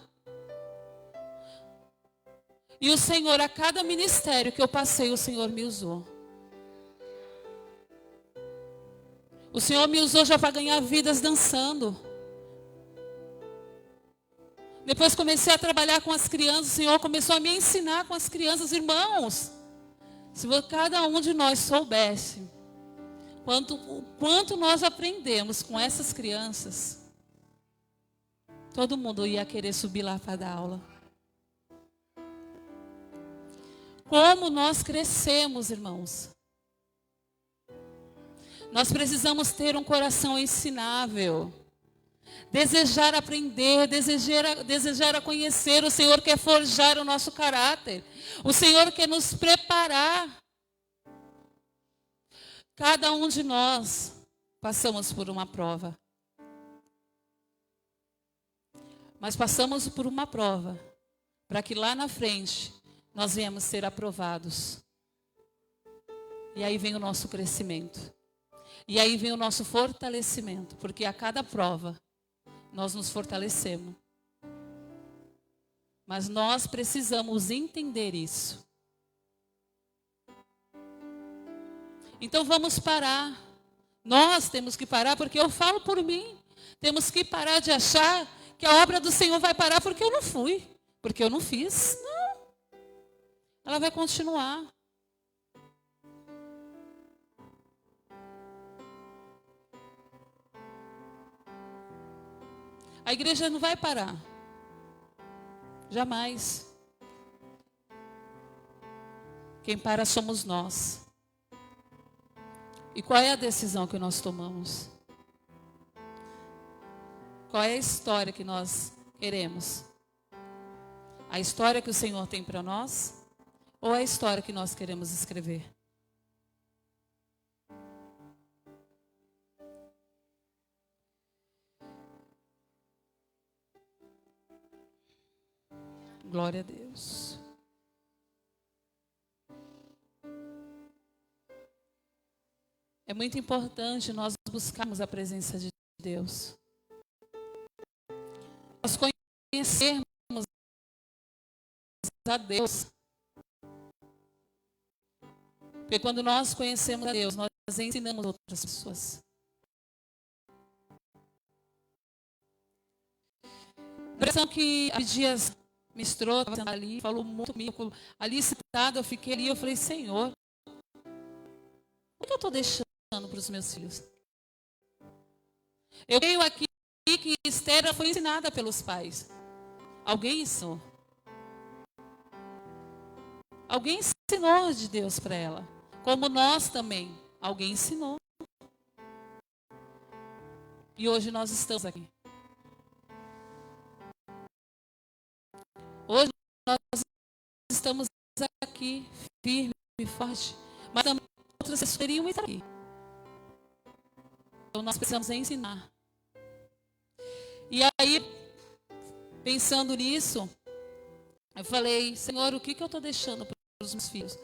[SPEAKER 9] E o Senhor, a cada ministério que eu passei, o Senhor me usou. O Senhor me usou já para ganhar vidas dançando. Depois comecei a trabalhar com as crianças. O Senhor começou a me ensinar com as crianças. Irmãos, se cada um de nós soubesse quanto nós aprendemos com essas crianças, todo mundo ia querer subir lá para dar aula. Como nós crescemos, irmãos. Nós precisamos ter um coração ensinável. Desejar aprender, desejar conhecer. O Senhor quer forjar o nosso caráter. O Senhor quer nos preparar. Cada um de nós passamos por uma prova. Mas passamos por uma prova para que lá na frente nós venhamos ser aprovados. E aí vem o nosso crescimento. E aí vem o nosso fortalecimento. Porque a cada prova nós nos fortalecemos. Mas nós precisamos entender isso. Então vamos parar. Nós temos que parar, porque eu falo por mim. Temos que parar de achar que a obra do Senhor vai parar porque eu não fui. Porque eu não fiz. Não. Ela vai continuar. A igreja não vai parar. Jamais. Quem para somos nós. E qual é a decisão que nós tomamos? Qual é a história que nós queremos? A história que o Senhor tem para nós? Ou a história que nós queremos escrever? Glória a Deus. É muito importante nós buscarmos a presença de Deus. Nós conhecermos a Deus. Porque quando nós conhecemos a Deus, nós ensinamos outras pessoas. A impressão que há dias ministrou, estava ali, falou muito comigo. Ali citada, eu fiquei ali, eu falei: Senhor, o que eu estou deixando para os meus filhos? Eu veio aqui que Esther foi ensinada pelos pais. Alguém ensinou. Alguém ensinou de Deus para ela. Como nós também. Alguém ensinou. E hoje nós estamos aqui. Hoje nós estamos aqui, firme e forte. Mas também outras pessoas teriam estar aqui. Então nós precisamos ensinar. E aí, pensando nisso, eu falei: Senhor, o que eu estou deixando para os meus filhos?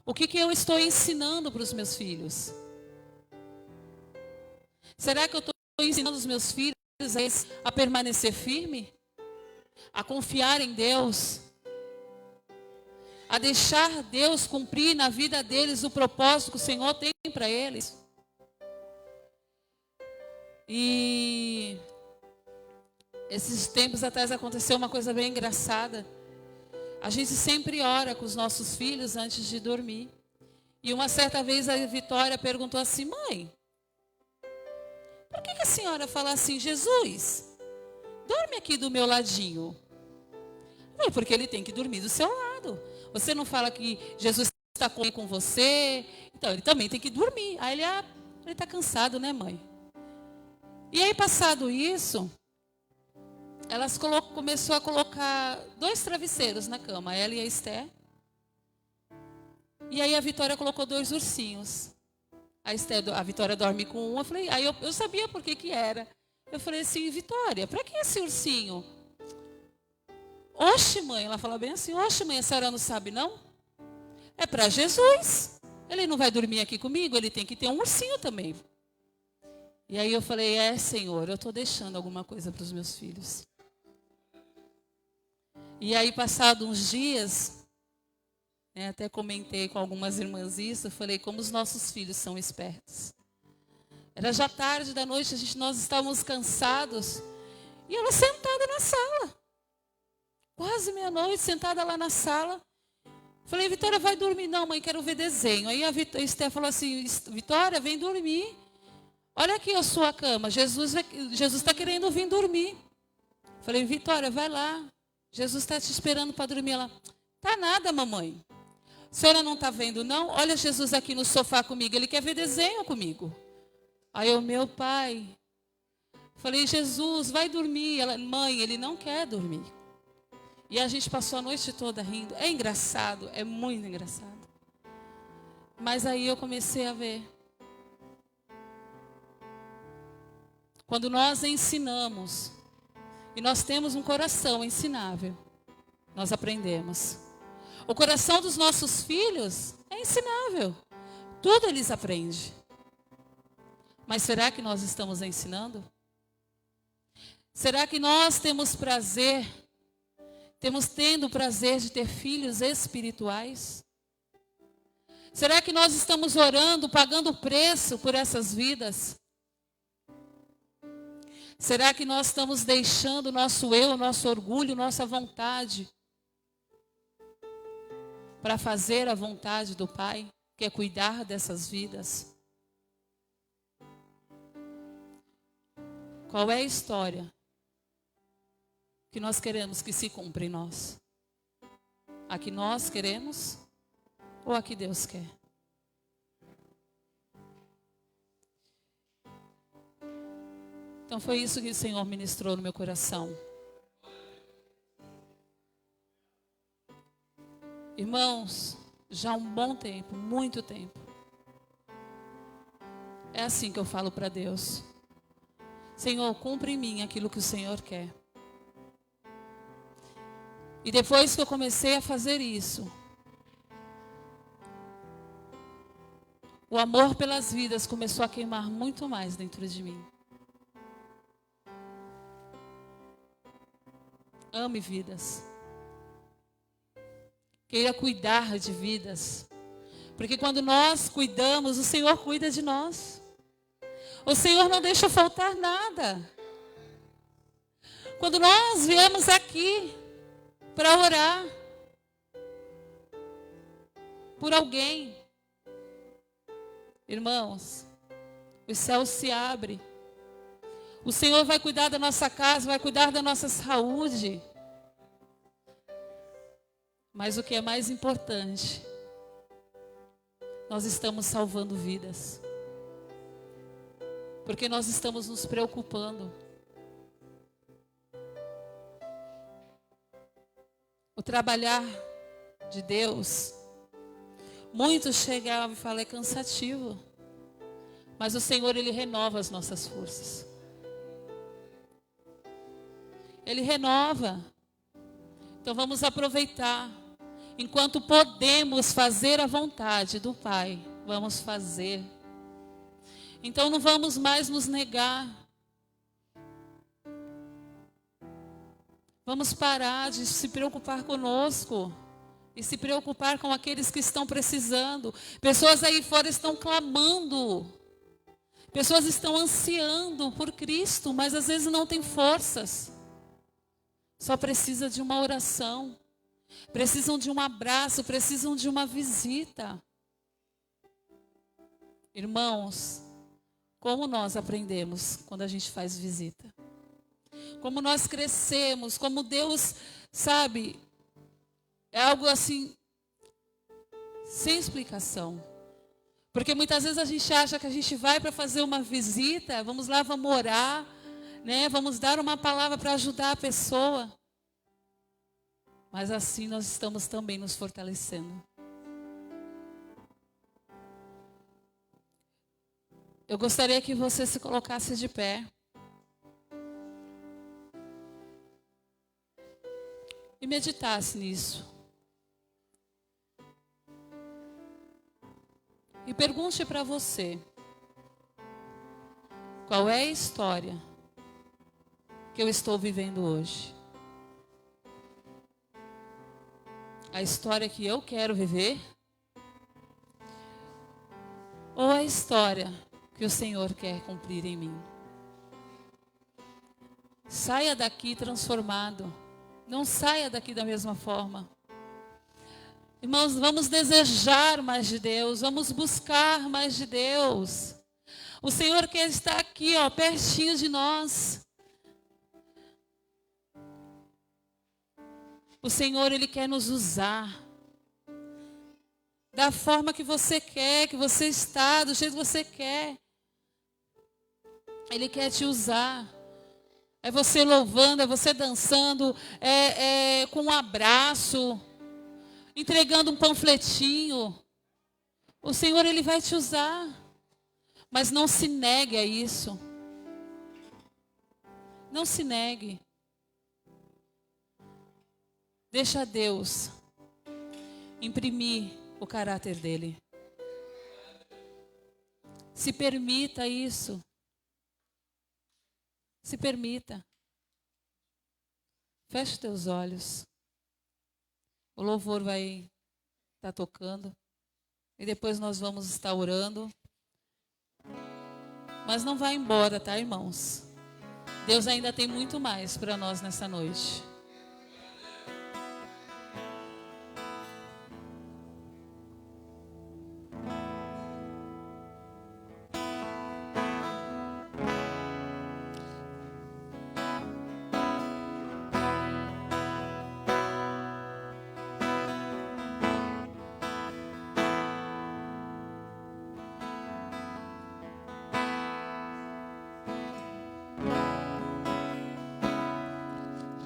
[SPEAKER 9] O que eu estou ensinando para os meus filhos? Será que eu estou ensinando os meus filhos a permanecer firme? A confiar em Deus? A deixar Deus cumprir na vida deles o propósito que o Senhor tem para eles? Esses tempos atrás aconteceu uma coisa bem engraçada. A gente sempre ora com os nossos filhos antes de dormir. E uma certa vez a Vitória perguntou assim: mãe, por que a senhora fala assim, Jesus, dorme aqui do meu ladinho? Não, porque ele tem que dormir do seu lado. Você não fala que Jesus está com você, então ele também tem que dormir. Aí ele está cansado, né, mãe? E aí, passado isso, elas começou a colocar 2 travesseiros na cama, ela e a Esther. E aí a Vitória colocou 2 ursinhos. A Vitória dorme com um. Aí eu sabia por que era. Eu falei assim: Vitória, para que esse ursinho? Oxe, mãe, ela fala bem assim: oxe, mãe, a senhora não sabe, não? É para Jesus. Ele não vai dormir aqui comigo, ele tem que ter um ursinho também. E aí eu falei: Senhor, eu estou deixando alguma coisa para os meus filhos. E aí, passado uns dias, até comentei com algumas irmãs isso, eu falei como os nossos filhos são espertos. Era já tarde da noite, nós estávamos cansados, e ela sentada na sala. Quase meia-noite, sentada lá na sala. Falei: Vitória, vai dormir? Não, mãe, quero ver desenho. Aí a Esther falou assim: Vitória, vem dormir. Olha aqui a sua cama, Jesus está querendo vir dormir. Falei: Vitória, vai lá. Jesus está te esperando para dormir. Ela: tá nada, mamãe. A senhora não está vendo, não? Olha Jesus aqui no sofá comigo, ele quer ver desenho comigo. Aí eu: meu pai. Falei: Jesus, vai dormir. Ela: mãe, ele não quer dormir. E a gente passou a noite toda rindo. É engraçado, é muito engraçado. Mas aí eu comecei a ver. Quando nós ensinamos, e nós temos um coração ensinável, nós aprendemos. O coração dos nossos filhos é ensinável. Tudo eles aprendem. Mas será que nós estamos ensinando? Será que nós temos tendo o prazer de ter filhos espirituais? Será que nós estamos orando, pagando o preço por essas vidas? Será que nós estamos deixando o nosso eu, o nosso orgulho, nossa vontade para fazer a vontade do Pai, que é cuidar dessas vidas? Qual é a história que nós queremos que se cumpra em nós? A que nós queremos ou a que Deus quer? Então foi isso que o Senhor ministrou no meu coração. Irmãos, já há um bom tempo, muito tempo, é assim que eu falo para Deus: Senhor, cumpre em mim aquilo que o Senhor quer. E depois que eu comecei a fazer isso, o amor pelas vidas começou a queimar muito mais dentro de mim. Ame vidas. Queira cuidar de vidas. Porque quando nós cuidamos, o Senhor cuida de nós. O Senhor não deixa faltar nada. Quando nós viemos aqui para orar por alguém, irmãos, os céus se abrem. O Senhor vai cuidar da nossa casa, vai cuidar da nossa saúde. Mas o que é mais importante, nós estamos salvando vidas. Porque nós estamos nos preocupando. O trabalhar de Deus, muitos chegavam e falam: é cansativo. Mas o Senhor, Ele renova as nossas forças. Ele renova. Então vamos aproveitar. Enquanto podemos fazer a vontade do Pai, vamos fazer. Então não vamos mais nos negar. Vamos parar de se preocupar conosco e se preocupar com aqueles que estão precisando. Pessoas aí fora estão clamando. Pessoas estão ansiando por Cristo, mas às vezes não têm forças. só precisa de uma oração, precisam de um abraço, precisam de uma visita. Irmãos, como nós aprendemos quando a gente faz visita? Como nós crescemos, como Deus, sabe, é algo assim, sem explicação. Porque muitas vezes a gente acha que a gente vai para fazer uma visita, vamos lá, vamos orar, né? Vamos dar uma palavra para ajudar a pessoa. Mas assim nós estamos também nos fortalecendo. Eu gostaria que você se colocasse de pé. E meditasse nisso. E pergunte para você: qual é a história que eu estou vivendo hoje? A história que eu quero viver? Ou a história que o Senhor quer cumprir em mim? Saia daqui transformado. Não saia daqui da mesma forma. Irmãos, vamos desejar mais de Deus, vamos buscar mais de Deus. O Senhor quer estar aqui, ó, pertinho de nós. O Senhor, Ele quer nos usar da forma que você quer, que você está, do jeito que você quer. Ele quer te usar. É você louvando, é você dançando, com um abraço, entregando um panfletinho. O Senhor, Ele vai te usar. Mas não se negue a isso. Não se negue. Deixa Deus imprimir o caráter dele. Se permita isso. Se permita. Feche os teus olhos. O louvor vai estar tocando. E depois nós vamos estar orando. Mas não vai embora, tá, irmãos? Deus ainda tem muito mais para nós nessa noite.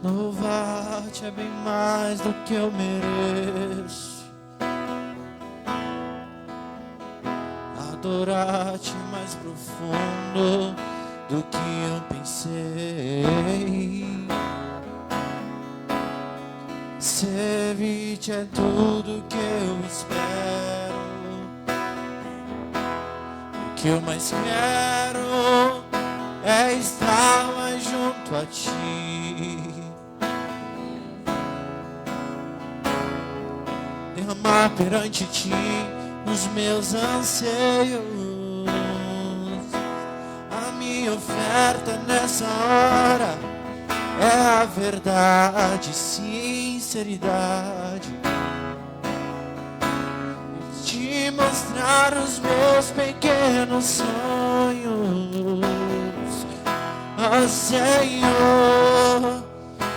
[SPEAKER 10] Louvar-te é bem mais do que eu mereço. Adorar-te mais profundo do que eu pensei. Servir-te é tudo que eu espero. O que eu mais quero é estar mais junto a ti. Derramar perante ti os meus anseios. A minha oferta nessa hora é a verdade, sinceridade. Te mostrar os meus pequenos sonhos. Ó Senhor,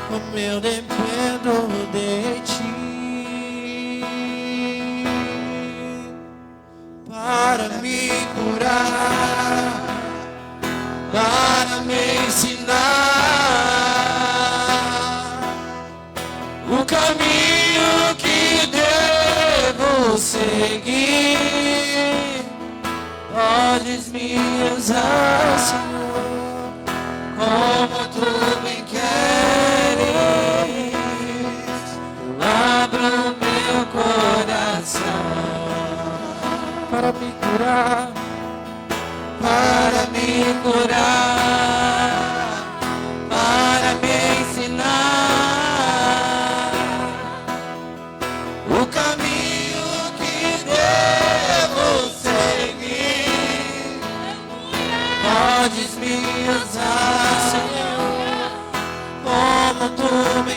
[SPEAKER 10] como eu dependo de ti. Para me curar, para me ensinar o caminho que devo seguir. Podes me usar, Senhor, como tu bem queres. Abra o meu coração para me curar, para me curar, para me ensinar o caminho que devo seguir. Podes me usar, Senhor, como tu me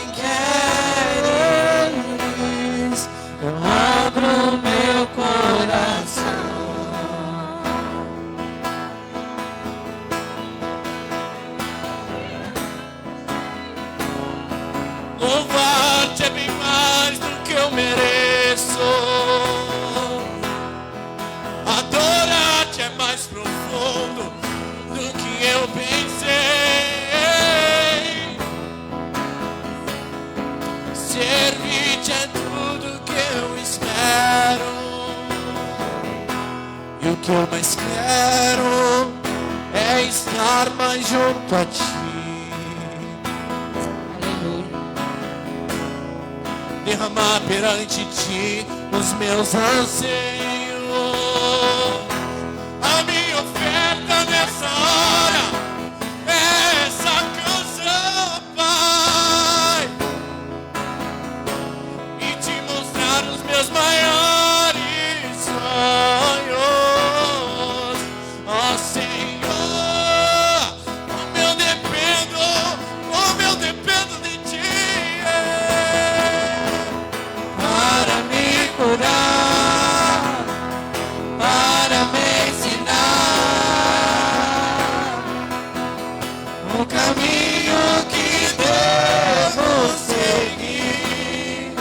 [SPEAKER 10] abro meu coração. Louvar-te é bem mais do que eu mereço. Adorar-te é mais profundo do que eu pensei. Servir-te é tudo que eu espero. E o que eu mais quero é estar mais junto a ti. Derramar perante ti os meus anseios. A minha oferta nessa hora é essa canção, Pai, e te mostrar os meus maiores sonhos. Ó Senhor, como eu dependo de ti. Para me curar, para me ensinar o caminho que devo seguir.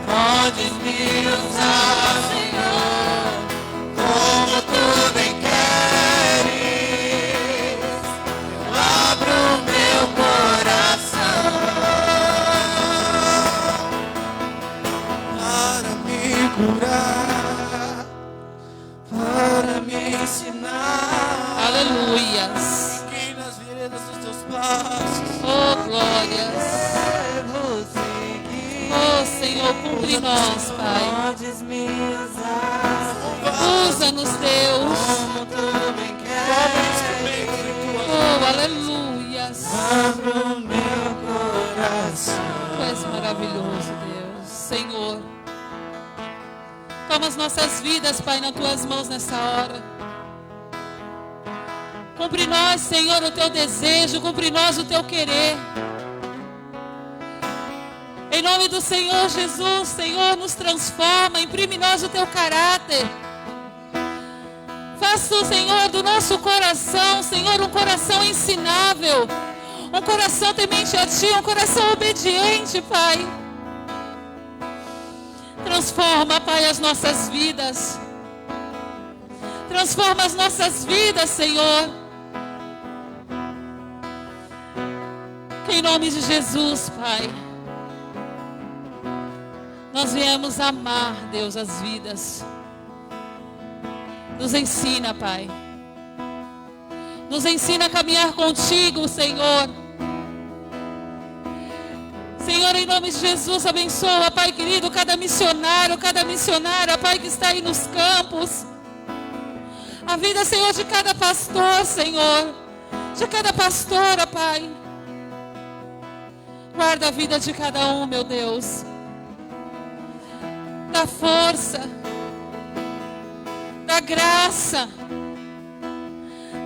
[SPEAKER 10] Podes me usar, Senhor, como tu bem queres. Eu abro meu coração para me curar, para me ensinar.
[SPEAKER 9] Aleluias.
[SPEAKER 10] Seguir nas veredas dos teus passos.
[SPEAKER 9] Oh, glórias. Oh, Senhor, cumpre em nós, Pai.
[SPEAKER 10] Podes me usar.
[SPEAKER 9] Usa-nos, Deus.
[SPEAKER 10] Como tu bem queres.
[SPEAKER 9] Oh, aleluias.
[SPEAKER 10] Abro meu coração.
[SPEAKER 9] Tu és maravilhoso, Deus. Senhor, toma as nossas vidas, Pai, nas tuas mãos nessa hora. Cumpre em nós, Senhor, o teu desejo, cumpre em nós o teu querer. Em nome do Senhor Jesus, Senhor, nos transforma, imprime em nós o teu caráter. Faça, Senhor, do nosso coração, Senhor, um coração ensinável, um coração temente a Ti, um coração obediente, Pai. Transforma, Pai, as nossas vidas. Transforma as nossas vidas, Senhor. Que em nome de Jesus, Pai, nós viemos amar, Deus, as vidas. Nos ensina, Pai. Nos ensina a caminhar contigo, Senhor. Senhor, em nome de Jesus, abençoa, Pai querido, cada missionário, cada missionária, Pai, que está aí nos campos. A vida, Senhor, de cada pastor, Senhor. De cada pastora, Pai. Guarda a vida de cada um, meu Deus. Dá força. Dá graça.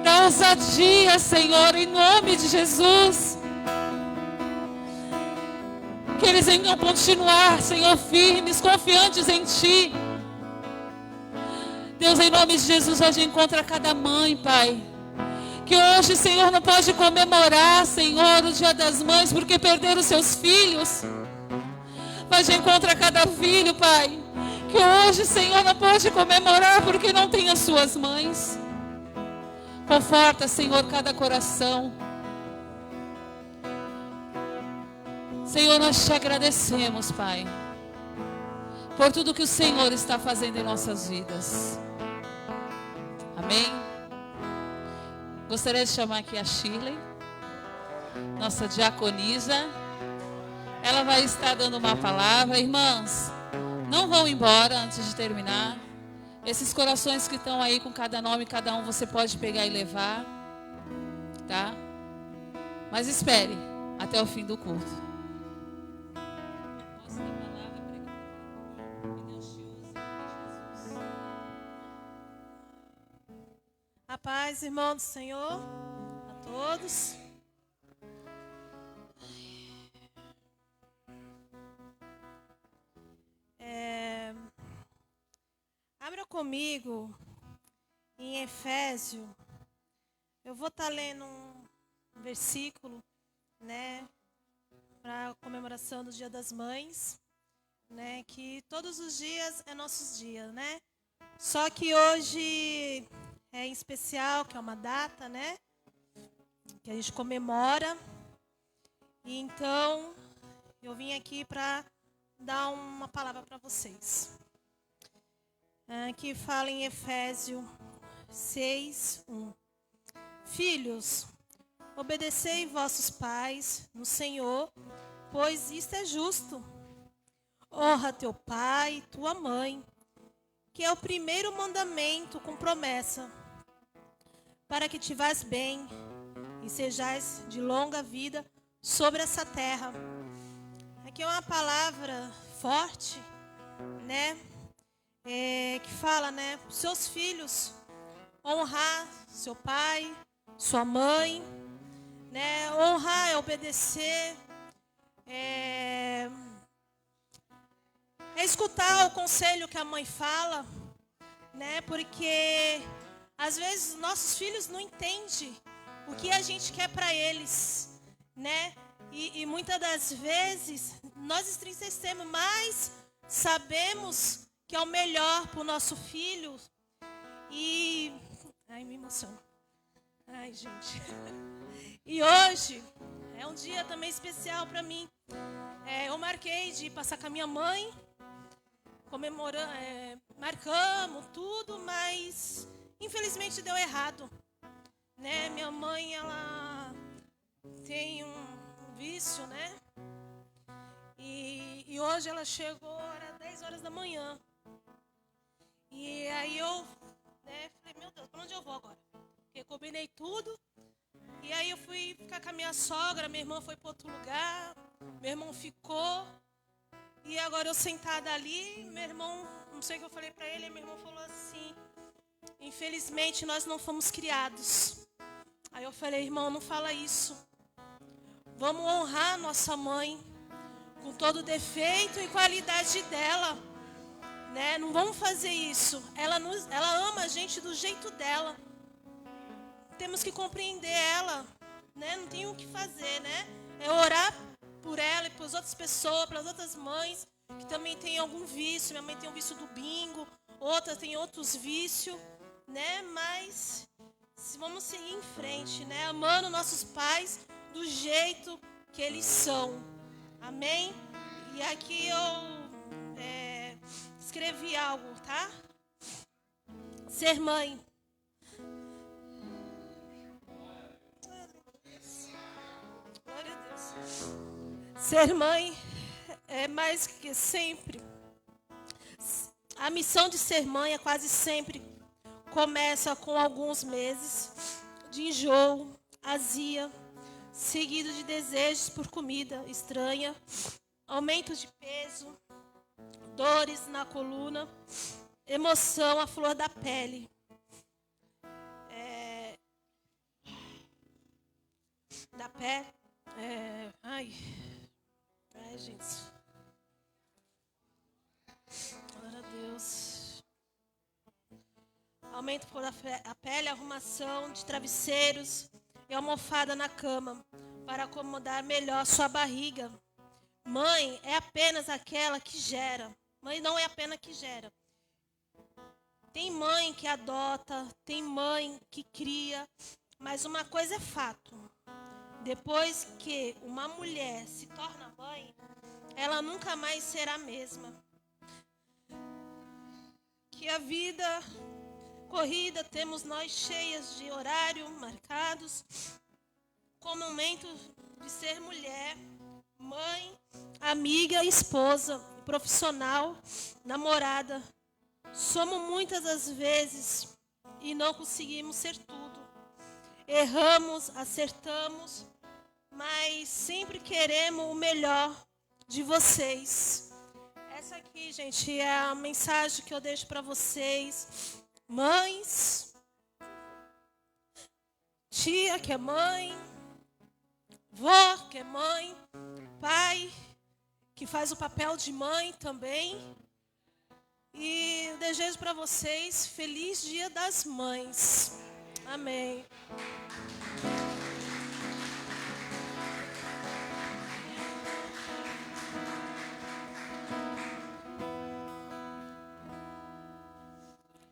[SPEAKER 9] Dá ousadia, Senhor, em nome de Jesus. Que eles venham continuar, Senhor, firmes, confiantes em Ti. Deus, em nome de Jesus, hoje encontra cada mãe, Pai. Que hoje, Senhor, não pode comemorar, Senhor, o Dia das Mães, porque perderam seus filhos. Mas encontra cada filho, Pai. Que hoje, Senhor, não pode comemorar, porque não tem as suas mães. Conforta, Senhor, cada coração. Senhor, nós te agradecemos, Pai, por tudo que o Senhor está fazendo em nossas vidas. Amém? Gostaria de chamar aqui a Shirley, nossa diaconisa. Ela vai estar dando uma palavra. Irmãs, não vão embora antes de terminar. Esses corações que estão aí com cada nome, cada um você pode pegar e levar, tá? Mas espere até o fim do culto.
[SPEAKER 11] A paz, irmão do Senhor, a todos. comigo em Efésio. Eu vou estar lendo um versículo, né, para a comemoração do Dia das Mães, né, que todos os dias é nossos dias, né? Só que hoje é em especial, que é uma data, né, que a gente comemora. E então, eu vim aqui para dar uma palavra para vocês. Que fala em Efésios 6:1. Filhos, obedecei vossos pais no Senhor, pois isto é justo. Honra teu pai e tua mãe, que é o primeiro mandamento com promessa, para que te vás bem e sejais de longa vida sobre essa terra. Aqui é uma palavra forte, né? Que fala, né? Seus filhos, honrar seu pai, sua mãe, né? Honrar é obedecer, é escutar o conselho que a mãe fala, né? Porque às vezes nossos filhos não entendem o que a gente quer para eles, né? E muitas das vezes nós entristecemos, mas sabemos que é o melhor para o nosso filho. E ai, me emociono. Ai, gente. E hoje é um dia também especial para mim. Eu marquei de passar com a minha mãe, comemorando, marcamos tudo, mas infelizmente deu errado, né? Minha mãe, ela tem um vício, né? E hoje ela chegou, era 10 horas da manhã. E aí eu, né, falei, meu Deus, para onde eu vou agora? Porque combinei tudo. E aí eu fui ficar com a minha sogra, minha irmã foi para outro lugar, meu irmão ficou. E agora eu sentada ali, meu irmão, não sei o que eu falei para ele, meu irmão falou assim, infelizmente nós não fomos criados. Aí eu falei, irmão, não fala isso. Vamos honrar nossa mãe com todo o defeito e qualidade dela, né? Não vamos fazer isso. Ela ama a gente do jeito dela. Temos que compreender ela, né? Não tem o que fazer, né? É orar por ela e por outras pessoas, pelas outras mães que também têm algum vício. Minha mãe tem um vício do bingo, outra tem outros vícios, né? Mas vamos seguir em frente, né? Amando nossos pais do jeito que eles são. Amém? E aqui eu escrevi algo, tá? Ser mãe. Glória a Deus. Ser mãe é mais que sempre. A missão de ser mãe é quase sempre começa com alguns meses de enjoo, azia, seguido de desejos por comida estranha, aumento de peso, dores na coluna, emoção à flor da pele. Ai, gente. Glória a Deus. Aumento por a pele, arrumação de travesseiros e almofada na cama para acomodar melhor sua barriga. Mãe é apenas aquela que gera. Mãe não é apenas que gera. Tem mãe que adota, tem mãe que cria, mas uma coisa é fato. Depois que uma mulher se torna mãe, ela nunca mais será a mesma. Que a vida corrida temos nós cheias de horário marcados, com o momento de ser mulher, mãe, amiga, esposa, profissional, namorada. Somos muitas as vezes e não conseguimos ser tudo. Erramos, acertamos, mas sempre queremos o melhor de vocês. Essa aqui, gente, é a mensagem que eu deixo para vocês. Mães, tia que é mãe, vó que é mãe, pai que faz o papel de mãe também. E desejo para vocês feliz Dia das Mães. Amém.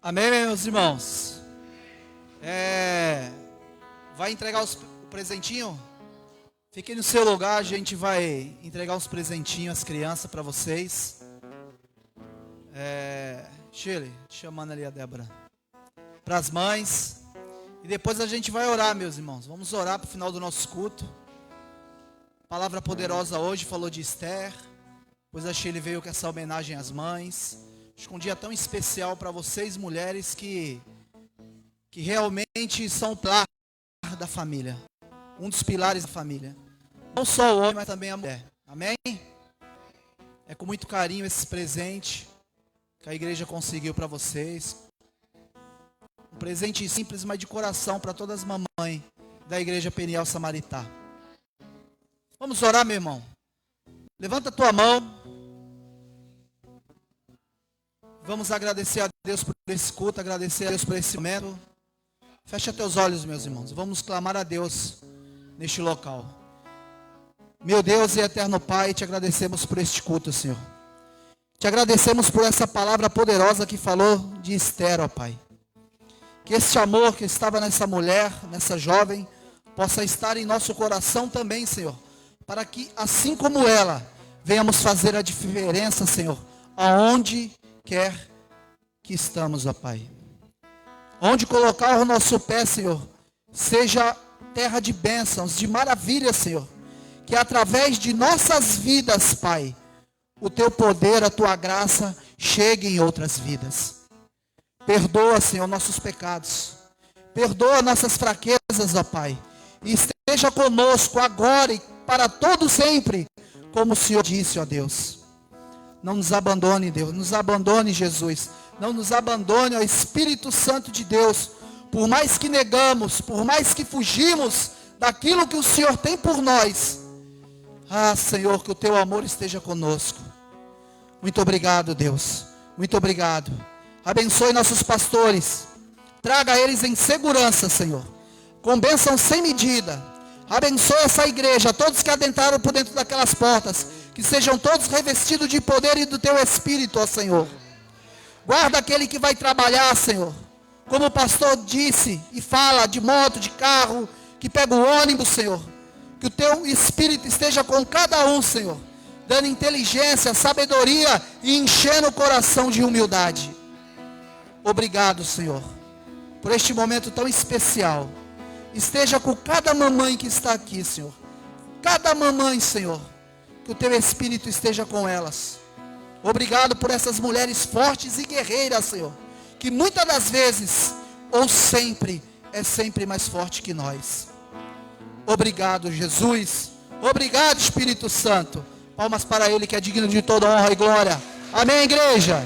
[SPEAKER 12] Amém, meus irmãos? Vai entregar o presentinho? Fiquem no seu lugar, a gente vai entregar uns presentinhos às crianças para vocês. Shirley, chamando ali a Débora. Para as mães. E depois a gente vai orar, meus irmãos. Vamos orar para o final do nosso culto. Palavra poderosa hoje, falou de Esther. Depois a Shirley veio com essa homenagem às mães. Acho que um dia tão especial para vocês, mulheres, que realmente são o pilar da família. Um dos pilares da família. Não só o homem, mas também a mulher. Amém? É com muito carinho esse presente que a igreja conseguiu para vocês. Um presente simples, mas de coração para todas as mamães da igreja Peniel Samaritá. Vamos orar, meu irmão. Levanta a tua mão. Vamos agradecer a Deus por esse culto, agradecer a Deus por esse momento. Fecha teus olhos, meus irmãos. Vamos clamar a Deus neste local. Meu Deus e eterno Pai, te agradecemos por este culto, Senhor. Te agradecemos por essa palavra poderosa que falou de Esther, ó Pai. Que esse amor que estava nessa mulher, nessa jovem, possa estar em nosso coração também, Senhor. Para que, assim como ela, venhamos fazer a diferença, Senhor, aonde quer que estamos, ó Pai. Onde colocar o nosso pé, Senhor, seja terra de bênçãos, de maravilha, Senhor. Que através de nossas vidas, Pai, o Teu poder, a Tua graça chegue em outras vidas. Perdoa, Senhor, nossos pecados. Perdoa nossas fraquezas, ó Pai. E esteja conosco agora e para todo sempre, como o Senhor disse, ó Deus. Não nos abandone, Deus. Nos abandone, Jesus. Não nos abandone, ó Espírito Santo de Deus. Por mais que negamos, por mais que fugimos daquilo que o Senhor tem por nós. Ah, Senhor, que o Teu amor esteja conosco. Muito obrigado, Deus. Muito obrigado. Abençoe nossos pastores. Traga eles em segurança, Senhor. Com bênção sem medida. Abençoe essa igreja, todos que adentraram por dentro daquelas portas. Que sejam todos revestidos de poder e do Teu Espírito, ó Senhor. Guarda aquele que vai trabalhar, Senhor. Como o pastor disse e fala de moto, de carro, que pega o ônibus, Senhor. Que o Teu Espírito esteja com cada um, Senhor. Dando inteligência, sabedoria e enchendo o coração de humildade. Obrigado, Senhor, por este momento tão especial. Esteja com cada mamãe que está aqui, Senhor. Cada mamãe, Senhor. Que o Teu Espírito esteja com elas. Obrigado por essas mulheres fortes e guerreiras, Senhor. Que muitas das vezes, ou sempre, é sempre mais forte que nós. Obrigado, Jesus. Obrigado, Espírito Santo. Palmas para Ele que é digno de toda honra e glória. Amém, igreja?